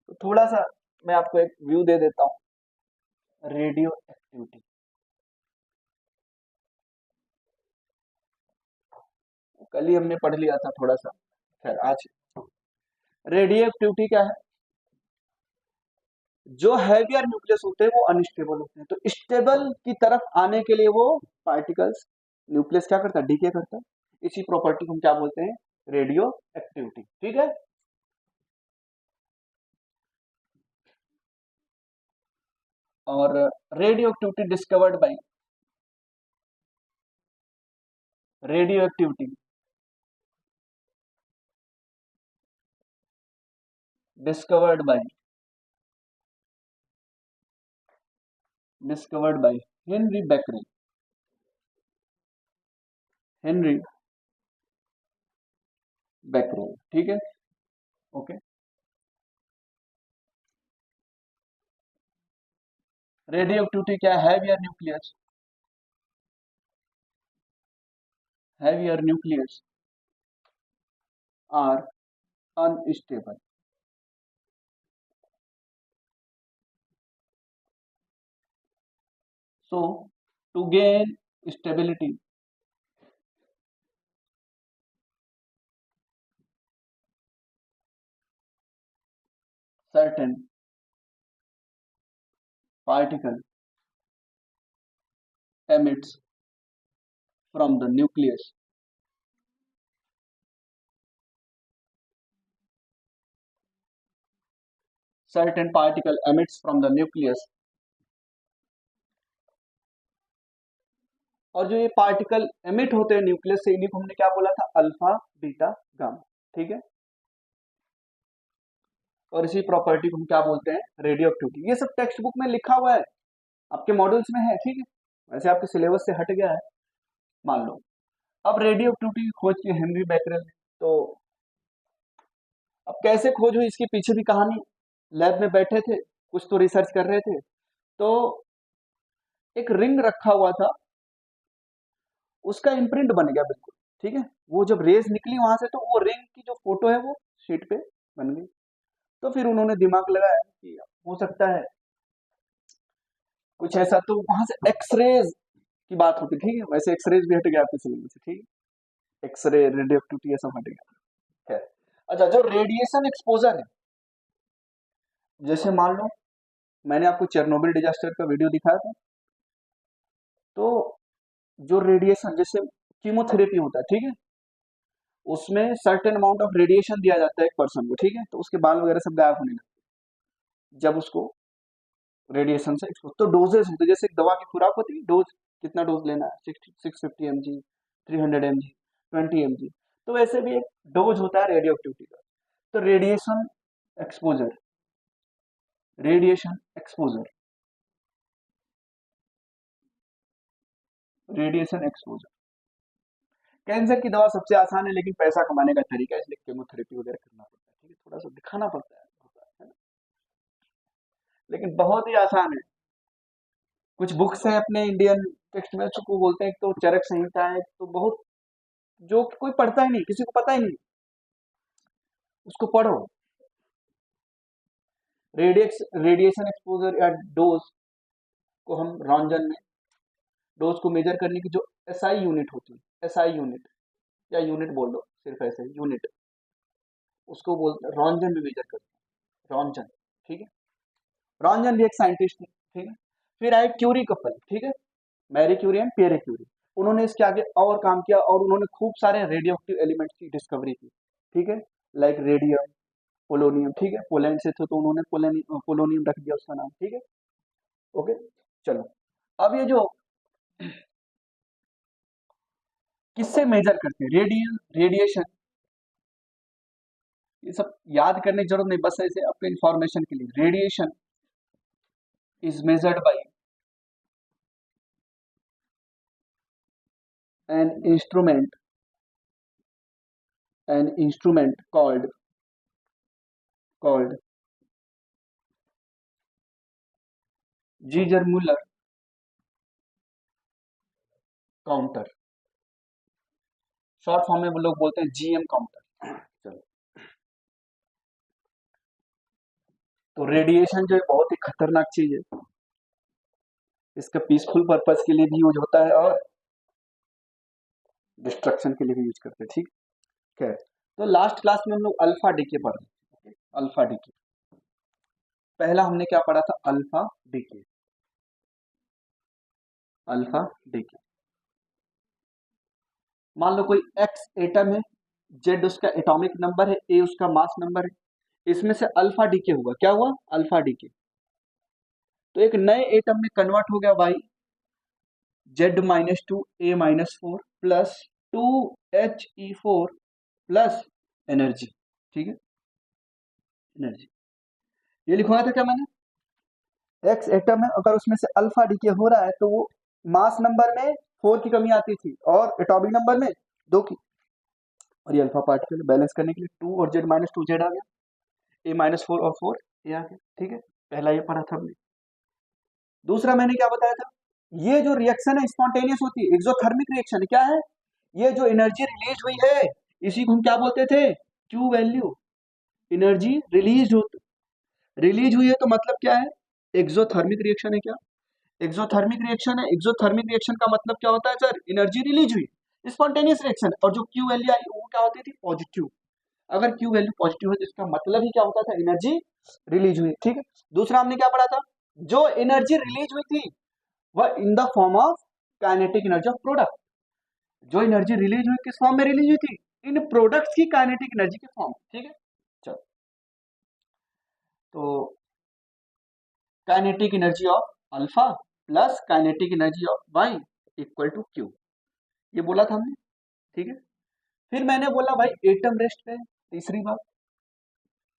तो थोड़ा सा मैं आपको एक व्यू दे देता हूँ रेडियो एक्टिविटी। कल ही हमने पढ़ लिया था थोड़ा सा, खैर आज। रेडियो एक्टिविटी क्या है? जो हैवियर न्यूक्लियस होते हैं वो अनस्टेबल होते हैं, तो स्टेबल की तरफ आने के लिए वो पार्टिकल्स, न्यूक्लियस क्या करता है? डीके करता है। इसी प्रॉपर्टी को हम क्या बोलते हैं? Radioactivity. ठीक है। और radioactivity discovered by, radioactivity discovered by, discovered by Henry Becquerel, Henry Becquerel. ठीक है। ओके। रेडियो एक्टिविटी क्या है? Heavier nucleus, heavier nucleus are unstable. So, to gain stability, certain particle emits from the nucleus. Certain particle emits from the nucleus. और जो ये particle emit होते हैं nucleus से, इन्हीं को हमने क्या बोला था? Alpha, beta, gamma. ठीक है। और इसी प्रॉपर्टी को हम क्या बोलते हैं? Radio activity. ये सब टेक्स्ट बुक में लिखा हुआ है, आपके मॉड्यूल्स में है। ठीक है। वैसे आपके सिलेबस से हट गया है, मान लो। अब रेडियो एक्टिविटी की खोज की हेनरी बैकरेल ने। तो अब कैसे खोज हुई, इसके पीछे भी कहानी। लैब में बैठे थे, कुछ तो रिसर्च कर रहे थे, तो एक रिंग रखा हुआ था, उसका इम्प्रिंट बन गया बिल्कुल। ठीक है। वो जब रेज निकली वहां से, तो वो रिंग की जो फोटो है वो शीट पे बन गई। तो फिर उन्होंने दिमाग लगाया कि हो सकता है कुछ ऐसा, तो वहां से एक्सरेज की बात होती। ठीक है। वैसे एक्सरेज भी हट गया आपके सिलेबस से। ठीक है। एक्सरे, रेडियो एक्टिविटी, ये सब हट गया। खैर, अच्छा, जो रेडिएशन एक्सपोजर है, जैसे मान लो मैंने आपको चेरनोबिल डिजास्टर का वीडियो दिखाया था, तो जो रेडिएशन, जैसे कीमोथेरेपी होता है, ठीक है, उसमें सर्टेन अमाउंट ऑफ रेडिएशन दिया जाता है एक पर्सन को। ठीक है। तो उसके बाल वगैरह सब गायब होने लगते हैं जब उसको रेडिएशन से एक्सपोज। तो डोजेस होते हैं, जैसे एक दवा की खुराक होती है, डोज कितना डोज लेना है, 650 mg, 300 mg, 20 mg। तो वैसे भी एक डोज होता है रेडियो एक्टिविटी का। तो radiation exposure, radiation exposure, radiation exposure. Cancer की दवा सबसे आसान है, लेकिन पैसा कमाने का तरीका है, इसलिए केमोथेरेपी वगैरह करना पड़ता है। ठीक है। थोड़ा सा दिखाना पड़ता है ना? लेकिन बहुत ही आसान है। कुछ बुक्स हैं अपने इंडियन टेक्स्ट में, उसको बोलते हैं, एक तो चरक संहिता है, तो बहुत, जो कोई पढ़ता ही नहीं, किसी को पता ही नहीं, उसको पढ़ो। रेडिएशन एक्सपोजर या डोज को हम रॉन्जन में, डोज को मेजर करने की जो एसआई यूनिट होती है, एसआई यूनिट या यूनिट बोल दो, सिर्फ ऐसे यूनिट, उसको बोलते हैं रॉन्जन में मेजर करते हैं, रॉन्जन। ठीक है। रॉन्जन भी एक साइंटिस्ट है। ठीक है। फिर आए क्यूरी कपल। ठीक है। Marie Curie and Pierre Curie. उन्होंने इसके आगे और काम किया, और उन्होंने खूब सारे रेडियो एक्टिव एलिमेंट्स की डिस्कवरी की। ठीक है। Like radium, polonium. ठीक है। पोलैंड से थे, तो उन्होंने पोलोनियम रख दिया उसका नाम। ठीक है। ओके। चलो, अब ये जो किससे मेजर करते हैं रेडिएशन, ये सब याद करने की जरूरत नहीं, बस ऐसे आपके इंफॉर्मेशन के लिए। Radiation is measured by an instrument, an instrument called Geiger Muller counter. Short form में वो लोग बोलते हैं जीएम काउंटर। चलो, तो रेडिएशन जो है बहुत ही खतरनाक चीज है, इसका पीसफुल पर्पस के लिए भी यूज होता है और डिस्ट्रक्शन के लिए भी यूज करते हैं। ठीक है, तो लास्ट क्लास में हम लोग अल्फा डीके पढ़ रहे थे। अल्फा डीके, पहला हमने क्या पढ़ा था? Alpha decay. अल्फा डीके, मान लो कोई एक्स एटम है, जेड उसका एटॉमिक नंबर है, ए उसका मास नंबर है, इसमें से अल्फा डीके हुआ। क्या हुआ? Alpha decay. तो एक नए एटम में कन्वर्ट हो गया Y, Z-2 A-4 plus 2He4 plus energy. ठीक है, एनर्जी ये लिखवाया था क्या मैंने? एक्स एटम है, अगर उसमें से अल्फा डीके हो रहा है तो वो मास नंबर में 4 की कमी आती थी और एटॉमिक नंबर में 2 की। और ये अल्फा पार्टिकल बैलेंस करने के लिए 2 और Z-2 Z आ गया, A-4 और 4 ए आ गया। ठीक है, पहला ये पढ़ा था हमने। दूसरा मैंने क्या बताया था? ये जो रिएक्शन है स्पॉन्टेनियस होती है, एक्सोथर्मिक रिएक्शन क्या है? ये जो एनर्जी रिलीज हुई है इसी को हम क्या बोलते थे? Q value. एनर्जी रिलीज हुई है तो मतलब क्या है? एक्सोथर्मिक रिएक्शन है। क्या एक्सोथर्मिक रिएक्शन है? एक्सोथर्मिक रिएक्शन का मतलब क्या होता है सर? एनर्जी रिलीज हुई, स्पॉन्टेनियस रिएक्शन। और जो क्यू वैल्यू आई वो क्या होती थी? पॉजिटिव। अगर क्यू वैल्यू पॉजिटिव है तो इसका मतलब ही क्या होता था? एनर्जी रिलीज हुई। ठीक है, दूसरा हमने क्या पढ़ा था? जो एनर्जी रिलीज हुई थी वह in the form of kinetic energy of product. जो एनर्जी रिलीज हुई किस फॉर्म में रिलीज हुई थी? इन प्रोडक्ट्स की काइनेटिक एनर्जी के फॉर्म। ठीक है, चलो तो kinetic energy of alpha plus kinetic energy of Y equal to Q, ये बोला था हमने। ठीक है, फिर मैंने बोला भाई एटम रेस्ट पे है। तीसरी बात,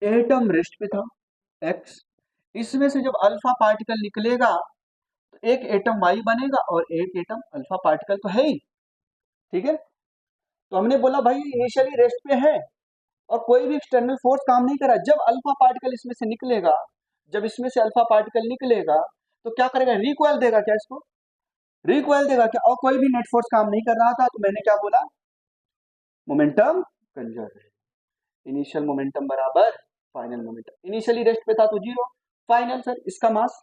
एटम रेस्ट पे था एक्स, इसमें से जब अल्फा पार्टिकल निकलेगा तो एक एटम वाई बनेगा और एक एटम अल्फा पार्टिकल तो है ही। ठीक है, तो हमने बोला भाई इनिशियली रेस्ट पे है और कोई भी एक्सटर्नल फोर्स काम नहीं कर रहा। जब अल्फा पार्टिकल इसमें से निकलेगा, जब इसमें से अल्फा पार्टिकल निकलेगा तो क्या करेगा? रिकॉइल देगा। क्या इसको रिकॉइल देगा क्या? और कोई भी नेट फोर्स काम नहीं कर रहा था तो मैंने क्या बोला? मोमेंटम कंजर्व है। इनिशियल मोमेंटम बराबर फाइनल मोमेंटम। इनिशियली रेस्ट पे था तो 0, फाइनल सर इसका मास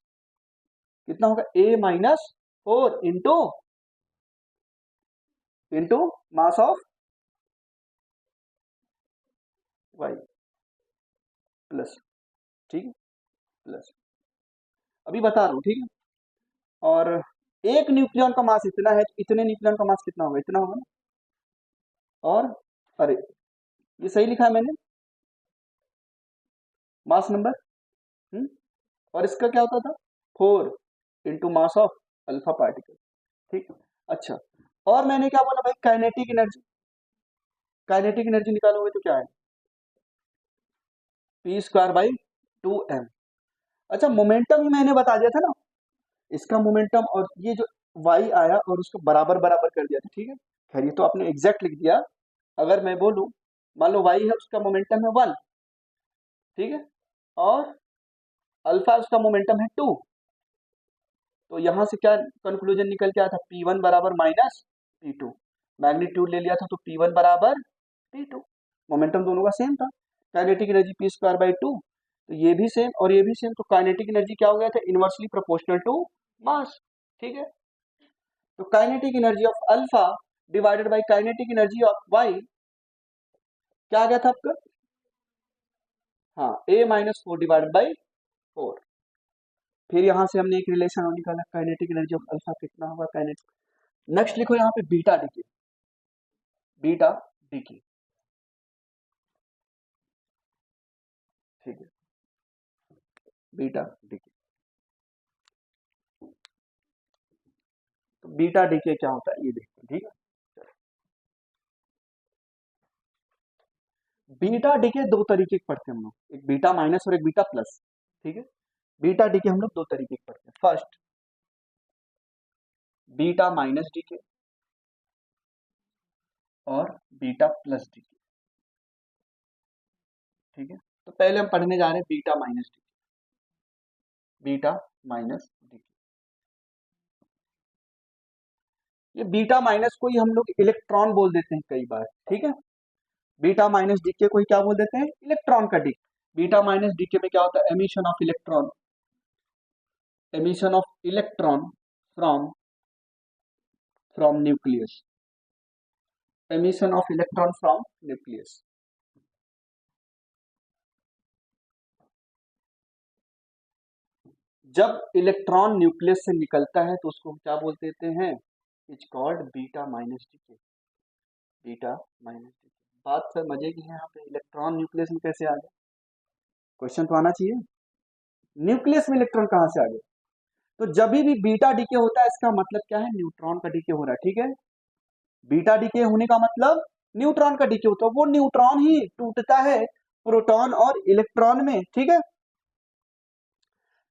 कितना होगा? A-4 into mass of Y plus. ठीक है, प्लस अभी बता रहा हूं। ठीक है, और एक न्यूक्लियन का मास इतना है तो इतने न्यूक्लियन का मास कितना होगा? इतना होगा ना। और अरे ये सही लिखा है मैंने, मास नंबर। और इसका क्या होता था? 4 into mass of alpha particle. ठीक, अच्छा, और मैंने क्या बोला भाई? Kinetic energy. काइनेटिक एनर्जी निकालोगे तो क्या है? P²/2m। अच्छा, मोमेंटम ही मैंने बता दिया था ना, इसका मोमेंटम और ये जो y आया और उसको बराबर बराबर कर दिया था। ठीक है, खैर ये तो आपने एग्जैक्ट लिख दिया। अगर मैं बोलूं मान लो y है उसका मोमेंटम है 1, ठीक है, और अल्फा उसका मोमेंटम है 2, तो यहां से क्या कंक्लूजन निकल के आया था? P1 बराबर माइनस P2। मैग्नीट्यूड ले लिया था तो P1 बराबर P2। मोमेंटम दोनों का सेम था। काइनेटिक एनर्जी P²/2, तो ये भी सेम और ये भी सेम, तो काइनेटिक एनर्जी क्या हो गया था? Inversely proportional to mass. ठीक है, तो kinetic energy of alpha divided by kinetic energy of Y क्या आ गया था आपका? हाँ, A-4 डिवाइडेड बाई 4। फिर यहां से हमने एक रिलेशन और निकाला, काइनेटिक एनर्जी ऑफ अल्फा कितना होगा? काइनेटिक। नेक्स्ट लिखो यहाँ पे बीटा डीके। बीटा डीके, ठीक है, बीटा डीके। तो बीटा डीके क्या होता है ये देखते हैं। ठीक है, बीटा डीके दो तरीके के पढ़ते हैं हम लोग, एक बीटा माइनस और एक बीटा प्लस। ठीक है, बीटा डीके हम लोग दो तरीके के पढ़ते हैं। फर्स्ट बीटा माइनस डीके और बीटा प्लस डीके। ठीक है, तो पहले हम पढ़ने जा रहे हैं beta minus decay. Beta minus decay, ये बीटा माइनस को ही हम लोग इलेक्ट्रॉन बोल देते हैं कई बार। ठीक है, बीटा माइनस डीके को ही क्या बोल देते हैं? इलेक्ट्रॉन का डीके। बीटा माइनस डीके में क्या होता है, emission of electron from nucleus, emission of electron from nucleus. जब इलेक्ट्रॉन न्यूक्लियस से निकलता है तो उसको क्या बोल देते हैं, it's called beta minus decay, beta minus decay. बात सर मजे की है, यहाँ पे इलेक्ट्रॉन न्यूक्लियस में कैसे आ गया, क्वेश्चन तो आना चाहिए, न्यूक्लियस में इलेक्ट्रॉन कहाँ से आ गया। तो जब भी बीटा डीके होता है इसका मतलब क्या है, न्यूट्रॉन का डीके हो रहा है, ठीक है। बीटा डीके होने का मतलब न्यूट्रॉन का डीके होता है, वो न्यूट्रॉन ही टूटता है प्रोटॉन और इलेक्ट्रॉन में, ठीक है।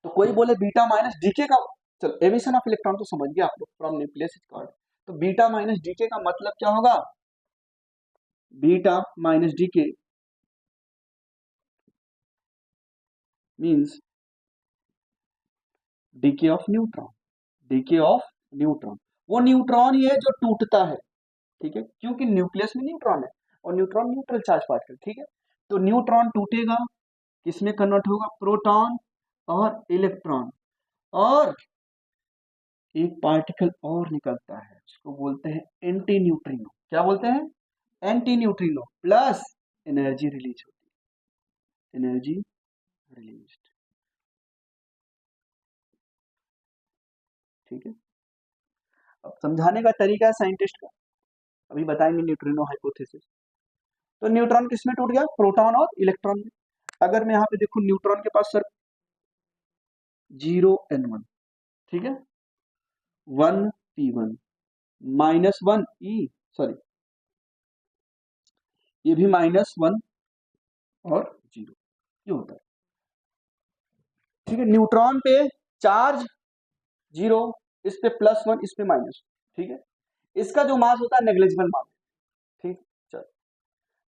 तो कोई बोले बीटा माइनस डीके का, चलो एमिशन ऑफ इलेक्ट्रॉन तो समझ गया आप लोग, फ्रॉम न्यूक्लियस इज कॉल्ड, तो बीटा माइनस डीके का मतलब क्या होगा, beta minus decay means decay of neutron, decay of neutron, वो न्यूट्रॉन ही है जो टूटता है, ठीक है, क्योंकि न्यूक्लियस में न्यूट्रॉन है और न्यूट्रॉन न्यूट्रल चार्ज पार्टिकल, ठीक है। तो न्यूट्रॉन टूटेगा, किसमें कन्वर्ट होगा, प्रोटॉन और इलेक्ट्रॉन, और एक पार्टिकल और निकलता है उसको बोलते हैं एंटी न्यूट्रिनो, क्या बोलते हैं, anti neutrino, plus energy release होती है, एनर्जी रिलीज, ठीक है। अब समझाने का तरीका है साइंटिस्ट का, अभी बताएंगे न्यूट्रिनो हाइपोथेसिस। तो न्यूट्रॉन किसमें टूट गया, प्रोटॉन और इलेक्ट्रॉन में। अगर मैं यहाँ पे देखूं न्यूट्रॉन के पास सर 0 n1, ठीक है, 1 p1 -1 e, सॉरी ये भी -1 और 0, ये होता है, ठीक है। न्यूट्रॉन पे चार्ज 0, इस पे +1, इस पे माइनस, ठीक है। इसका जो मास होता है नेग्लिजिबल मास, ठीक। चलो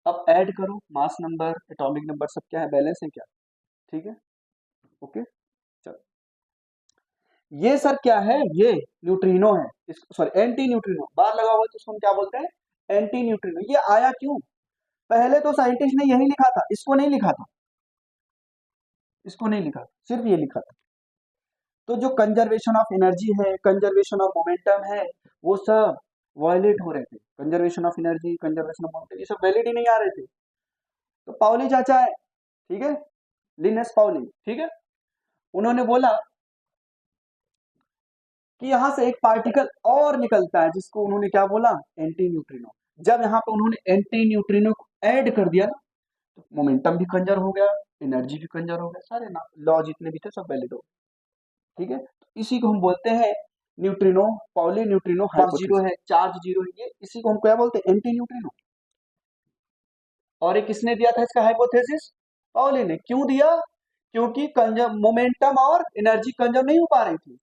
अब ऐड करो, मास नंबर एटॉमिक नंबर सब क्या है, बैलेंस है क्या, ठीक है, ओके। चलो ये सर क्या है, ये न्यूट्रिनो है, इसको सॉरी एंटी न्यूट्रिनो, बार लगा हुआ तो इसको हम क्या बोलते हैं, एंटी न्यूट्रिनो। ये आया क्यों, पहले तो साइंटिस्ट ने यही लिखा था, इसको नहीं लिखा था, इसको नहीं लिखा था, सिर्फ ये लिखा था। तो जो कंजर्वेशन ऑफ एनर्जी है, कंजर्वेशन ऑफ मोमेंटम है, वो सब वायलेट हो रहे थे, conservation of energy, conservation of momentum, ये सब वैलिड ही नहीं आ रहे थे। तो पाउली चाचा है, ठीक है, लिनस पाउली, ठीक है, उन्होंने बोला कि यहां से एक पार्टिकल और निकलता है जिसको उन्होंने क्या बोला, एंटी न्यूट्रिनो। जब यहाँ पे उन्होंने एंटी न्यूट्रिनो को ऐड कर दिया ना, तो मोमेंटम भी कंजर हो गया, एनर्जी भी कंजर हो गया, सारे ना लॉ जितने भी थे सब वैलिड हो गए, ठीक है। तो इसी को हम बोलते हैं neutrino, Pauli neutrino hypothesis. Zero है, चार्ज जीरो है, ये इसी को हम क्या बोलते हैं, एंटी न्यूट्रिनो। और ये किसने दिया था इसका हाइपोथेसिस, पाउली ने। क्यों दिया, क्योंकि कंजर मोमेंटम और एनर्जी कंजर्व नहीं हो पा रही थी,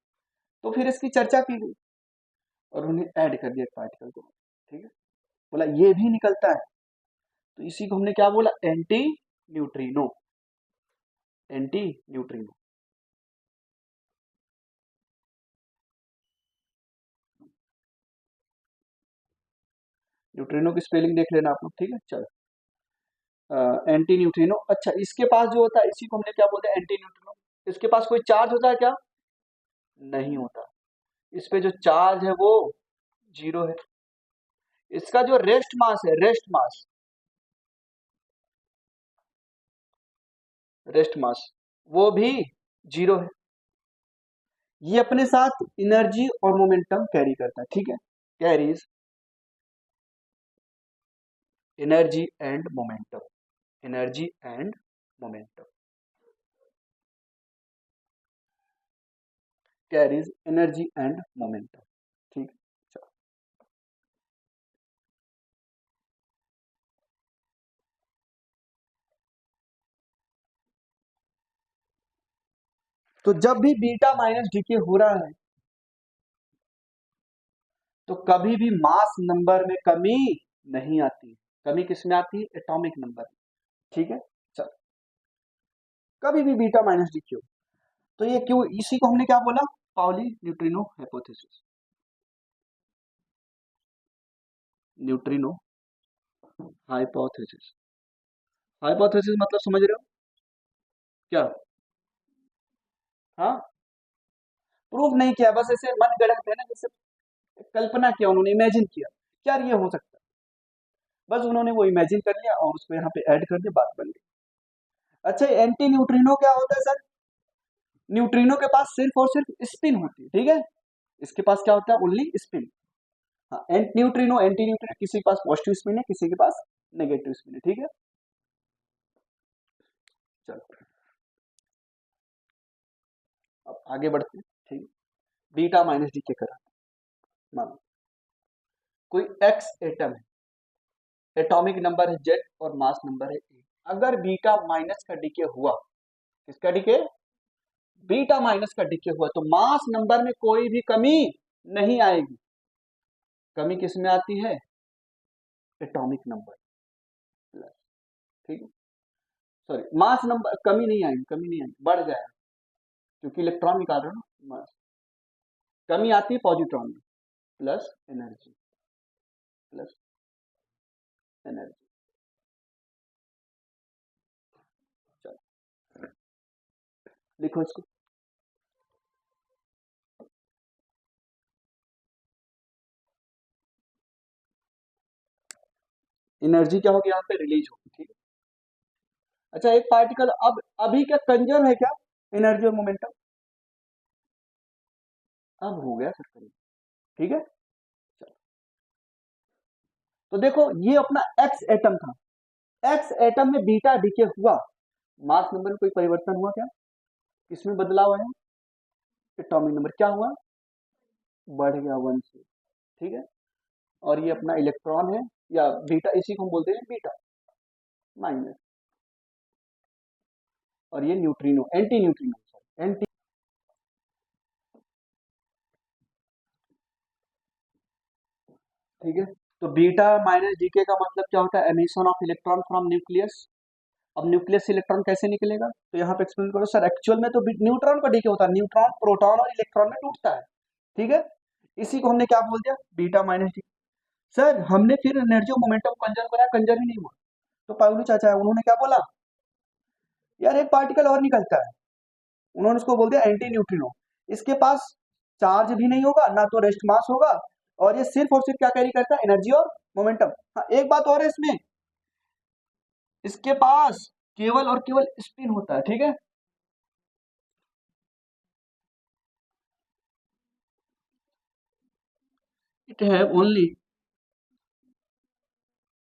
तो फिर इसकी चर्चा की गई और उन्हें ऐड कर दिया पार्टिकल को, ठीक है। बोला ये भी निकलता है, तो इसी को हमने क्या बोला, anti neutrino, anti neutrino. Neutrino की स्पेलिंग देख लेना आप लोग, ठीक है। चलो एंटी न्यूट्रिनो, अच्छा इसके पास जो होता है इसी को हमने क्या बोलते हैं, एंटी न्यूट्रिनो। इसके पास कोई चार्ज होता है क्या, नहीं होता, इस पे जो चार्ज है वो 0 है। इसका जो रेस्ट मास है, रेस्ट मास वो भी 0 है। ये अपने साथ एनर्जी और मोमेंटम कैरी करता है, ठीक है, carries energy and momentum, energy and momentum, carries energy and momentum, ठीक। चलो तो जब भी बीटा माइनस डीके हो रहा है तो कभी भी मास नंबर में कमी नहीं आती, कमी किसमें आती है, एटॉमिक नंबर, ठीक है। चलो कभी भी बीटा माइनस डीके हो, तो ये क्यों, इसी को हमने क्या बोला, Pauli neutrino hypothesis, neutrino hypothesis, hypothesis मतलब समझ रहे हो, क्या? हाँ, प्रूफ नहीं किया, बस ऐसे मन गढ़ंत है ना, जैसे कल्पना किया उन्होंने, इमेजिन किया यार ये हो सकता है, बस उन्होंने वो इमेजिन कर लिया और उसको यहाँ पे ऐड कर दिया, बात बन गई। अच्छा, एंटी न्यूट्रिनो क्या होता है सर? न्यूट्रिनो के पास सिर्फ और सिर्फ स्पिन होती है, ठीक है, इसके पास क्या होता है? Only spin. हाँ, न्यूट्रिनो, एंटी न्यूट्रिनो, किसी के पास पॉजिटिव स्पिन है, किसी के पास नेगेटिव स्पिन है, ठीक है। चलो अब आगे बढ़ते हैं, ठीक है। बीटा माइनस डी के करा, मान लो कोई एक्स एटम है, एटॉमिक नंबर है जेड और मास नंबर है ए। अगर बीटा माइनस का डीके हुआ, किसका डीके? बीटा माइनस का डीके हुआ, तो मास नंबर में कोई भी कमी नहीं आएगी। कमी किस में आती है? एटॉमिक नंबर प्लस, ठीक है, सॉरी मास नंबर, कमी नहीं आएगी, कमी नहीं आएगी, बढ़ जाएगा, क्योंकि इलेक्ट्रॉन निकाल रहे हो ना, मास। कमी आती है पॉजिट्रॉन में, प्लस एनर्जी, प्लस एनर्जी। चलो लिखो इसको। एनर्जी क्या होगी यहाँ पे? रिलीज होगी, ठीक है। अच्छा, एक पार्टिकल अब अभी क्या कंजर्व है क्या? एनर्जी और मोमेंटम अब हो गया सर, ठीक है। चलो, तो देखो ये अपना एक्स एटम था, एक्स एटम में बीटा डीके हुआ, मास नंबर में कोई परिवर्तन हुआ क्या? किसमें बदलाव आया? एटॉमिक नंबर क्या हुआ? बढ़ गया 1 से, ठीक है। और ये अपना इलेक्ट्रॉन है, या बीटा, इसी को हम बोलते हैं बीटा माइनस। और ये neutrino, anti neutrino, sorry anti, ठीक है। तो बीटा माइनस डीके का मतलब क्या होता है? Emission of electron from nucleus. अब न्यूक्लियस से इलेक्ट्रॉन कैसे निकलेगा? तो यहाँ पे एक्सप्लेन करो सर। एक्चुअल में तो न्यूट्रॉन का डीके होता है, न्यूट्रॉन प्रोटॉन और इलेक्ट्रॉन में टूटता है, ठीक है। इसी को हमने क्या बोल दिया? Beta minus D. सर हमने फिर एनर्जी और मोमेंटम कंजर्व कराया, कंजर्व ही नहीं हुआ। तो पावलू चाचा है, उन्होंने क्या बोला? यार एक पार्टिकल और निकलता है, उन्होंने उसको बोल दिया एंटी न्यूट्रिनो। इसके पास चार्ज भी नहीं होगा, ना तो रेस्ट मास होगा, और ये सिर्फ और सिर्फ क्या कैरी करता है? एनर्जी और मोमेंटम। हाँ, एक बात और है इसमें, इसके पास केवल और केवल स्पिन होता है, ठीक है। It have only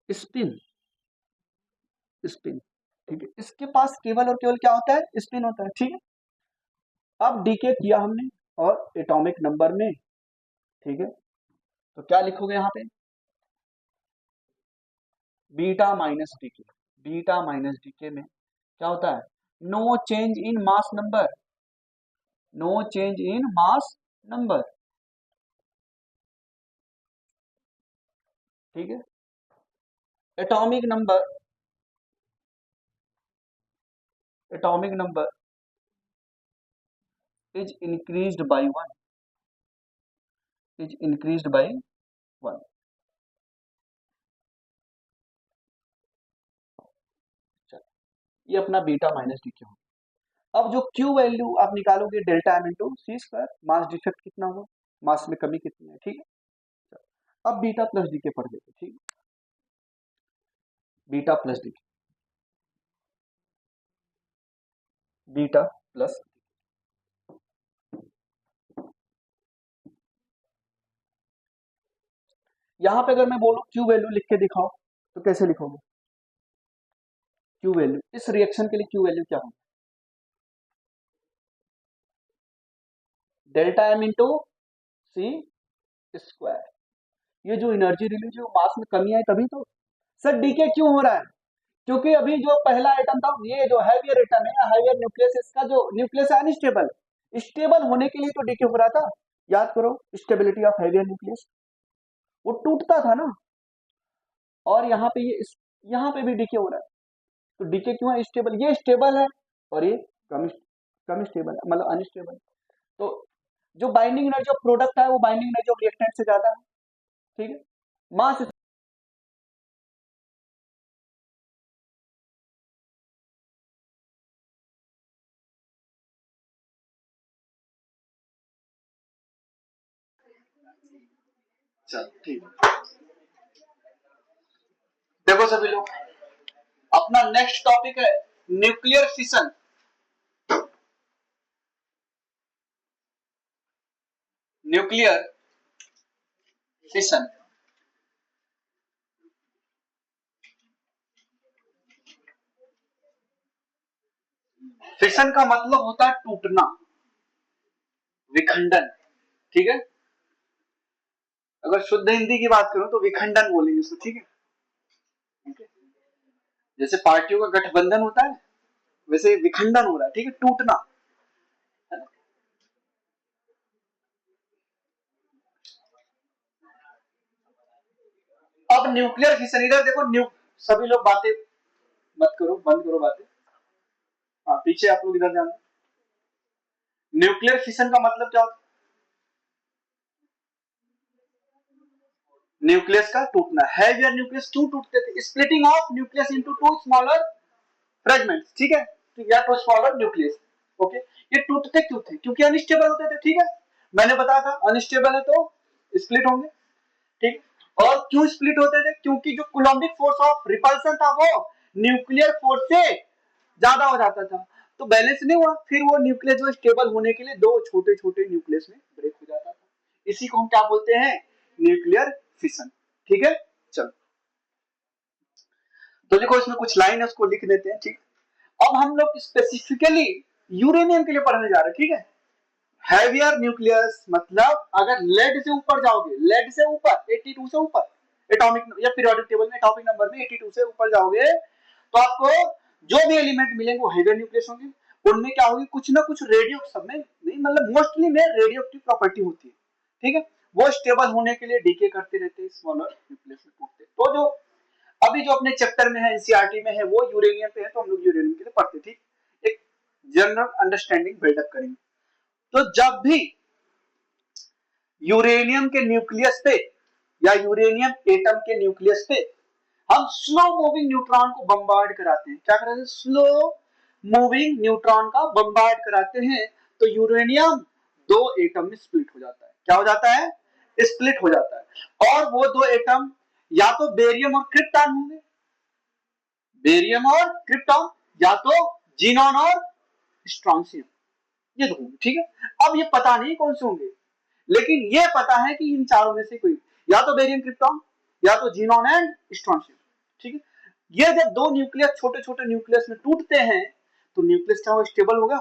spin, spin, ठीक है। इसके पास केवल और केवल क्या होता है? स्पिन होता है, ठीक है। अब डीके किया हमने और एटॉमिक नंबर में, ठीक है, तो क्या लिखोगे यहाँ पे? Beta minus decay, beta minus decay में क्या होता है? No change in mass number, no change in mass number, ठीक है। Atomic number, atomic number is increased by 1, is increased by 1। ये अपना बीटा माइनस डीके होगा। अब जो क्यू वैल्यू आप निकालोगे, डेल्टा एम इंटू सी स्क्वायर, मास डिफेक्ट कितना होगा, मास में कमी कितनी है, ठीक है। अब बीटा प्लस डीके पढ़ लेते, ठीक है। Beta plus decay, beta plus, यहां पे अगर मैं बोलूं क्यू वैल्यू लिख के दिखाओ, तो कैसे लिखोगे? क्यू वैल्यू, इस रिएक्शन के लिए क्यू वैल्यू क्या होगी? डेल्टा एम इंटू सी स्क्वायर। ये जो एनर्जी रिलीज है, मास में कमी आई तभी तो। सर डीके क्यों हो रहा है? क्योंकि अभी जो पहला एटम था, ये जो हैवियर एटम है, हैवियर न्यूक्लियस, इसका जो न्यूक्लियस है अनस्टेबल, स्टेबल होने के लिए तो डीके हो रहा था। याद करो स्टेबिलिटी ऑफ हैवियर न्यूक्लियस, वो टूटता था ना। और यहाँ पे ये यहाँ पे भी डीके हो रहा है, तो डीके क्यों है? स्टेबल, ये स्टेबल है और ये कम, कम स्टेबल है, मतलब अनस्टेबल। तो जो बाइंडिंग एनर्जी ऑफ प्रोडक्ट है, वो बाइंडिंग एनर्जी ऑफ रिएक्टेंट से ज्यादा है, ठीक है। मास चलो ठीक है। देखो सभी लोग, अपना नेक्स्ट टॉपिक है nuclear fission. Nuclear fission, fission का मतलब होता है टूटना, विखंडन, ठीक है। अगर शुद्ध हिंदी की बात करूं तो विखंडन बोलेंगे इसको, ठीक है। जैसे पार्टियों का गठबंधन होता है, वैसे विखंडन हो रहा है, ठीक है, टूटना, है ना? अब न्यूक्लियर फिशन, इधर देखो, सभी लोग बातें मत करो, बंद करो बातें। हाँ, पीछे आप लोग इधर जाना। न्यूक्लियर फिशन का मतलब क्या होता है? न्यूक्लियस का टूटना। हैवियर न्यूक्लियस क्यों टूटते थे? Splitting of nucleus into two smaller fragments, ठीक है, या टू स्मॉलर न्यूक्लियस। ओके, ये टूटते क्यों थे? क्योंकि अनस्टेबल होते थे, ठीक है। मैंने बताया था अनस्टेबल है तो स्प्लिट होंगे, ठीक। और क्यों स्प्लिट होते थे? क्योंकि जो कूलम्बिक फोर्स ऑफ रिपल्सन था वो न्यूक्लियर फोर्स से ज्यादा हो जाता था, तो बैलेंस नहीं हुआ, फिर वो न्यूक्लियस जो स्टेबल होने के लिए दो छोटे छोटे न्यूक्लियस में ब्रेक हो जाता था। इसी को हम क्या बोलते हैं? न्यूक्लियर फिशन, ठीक है। चलो, तो देखो इसमें कुछ लाइन है, उसको लिख देते हैं, ठीक। अब हम लोग स्पेसिफिकली यूरेनियम के लिए पढ़ने जा रहे हैं, ठीक है। हैवियर न्यूक्लियस मतलब अगर लेड से ऊपर जाओगे, लेड से ऊपर 82 से ऊपर एटॉमिक या पीरियोडिक टेबल में एटॉमिक नंबर में 82 से ऊपर जाओगे तो आपको जो भी एलिमेंट मिलेंगे वो हैवियर न्यूक्लियस होंगे। उनमें क्या होगी? कुछ ना कुछ रेडियो, सब में नहीं, मतलब मोस्टली में रेडियो एक्टिव प्रॉपर्टी होती है, ठीक है। वो स्टेबल होने के लिए डीके करते रहते हैं, स्मॉलर न्यूक्लियस में टूटते। तो जो अभी जो अपने चैप्टर में है, एनसीईआरटी में है, वो यूरेनियम पे है, तो हम लोग यूरेनियम के लिए पढ़ते, ठीक। एक जनरल अंडरस्टैंडिंग बिल्डअप करेंगे। तो जब भी यूरेनियम के न्यूक्लियस पे या यूरेनियम एटम के न्यूक्लियस पे हम स्लो मूविंग न्यूट्रॉन को बम्बार्ड कराते हैं, क्या कराते हैं? स्लो मूविंग न्यूट्रॉन का बम्बार्ड कराते हैं, तो यूरेनियम दो एटम में स्प्लिट हो जाता है। क्या हो जाता है? स्प्लिट हो जाता है। और वो दो एटम या तो बेरियम और क्रिप्टॉन होंगे, बेरियम और क्रिप्टॉन, या तो जीनॉन और स्ट्रॉन्सियम, ये दो होंगे, ठीक है। अब ये पता नहीं कौन से होंगे, लेकिन ये पता है कि इन चारों में से कोई, या तो बेरियम क्रिप्टॉन या तो जीनॉन एंड स्ट्रॉन्सियम, ठीक है। ये जब दो न्यूक्लियस छोटे छोटे न्यूक्लियस में टूटते हैं तो न्यूक्लियस क्या होगा? स्टेबल होगा,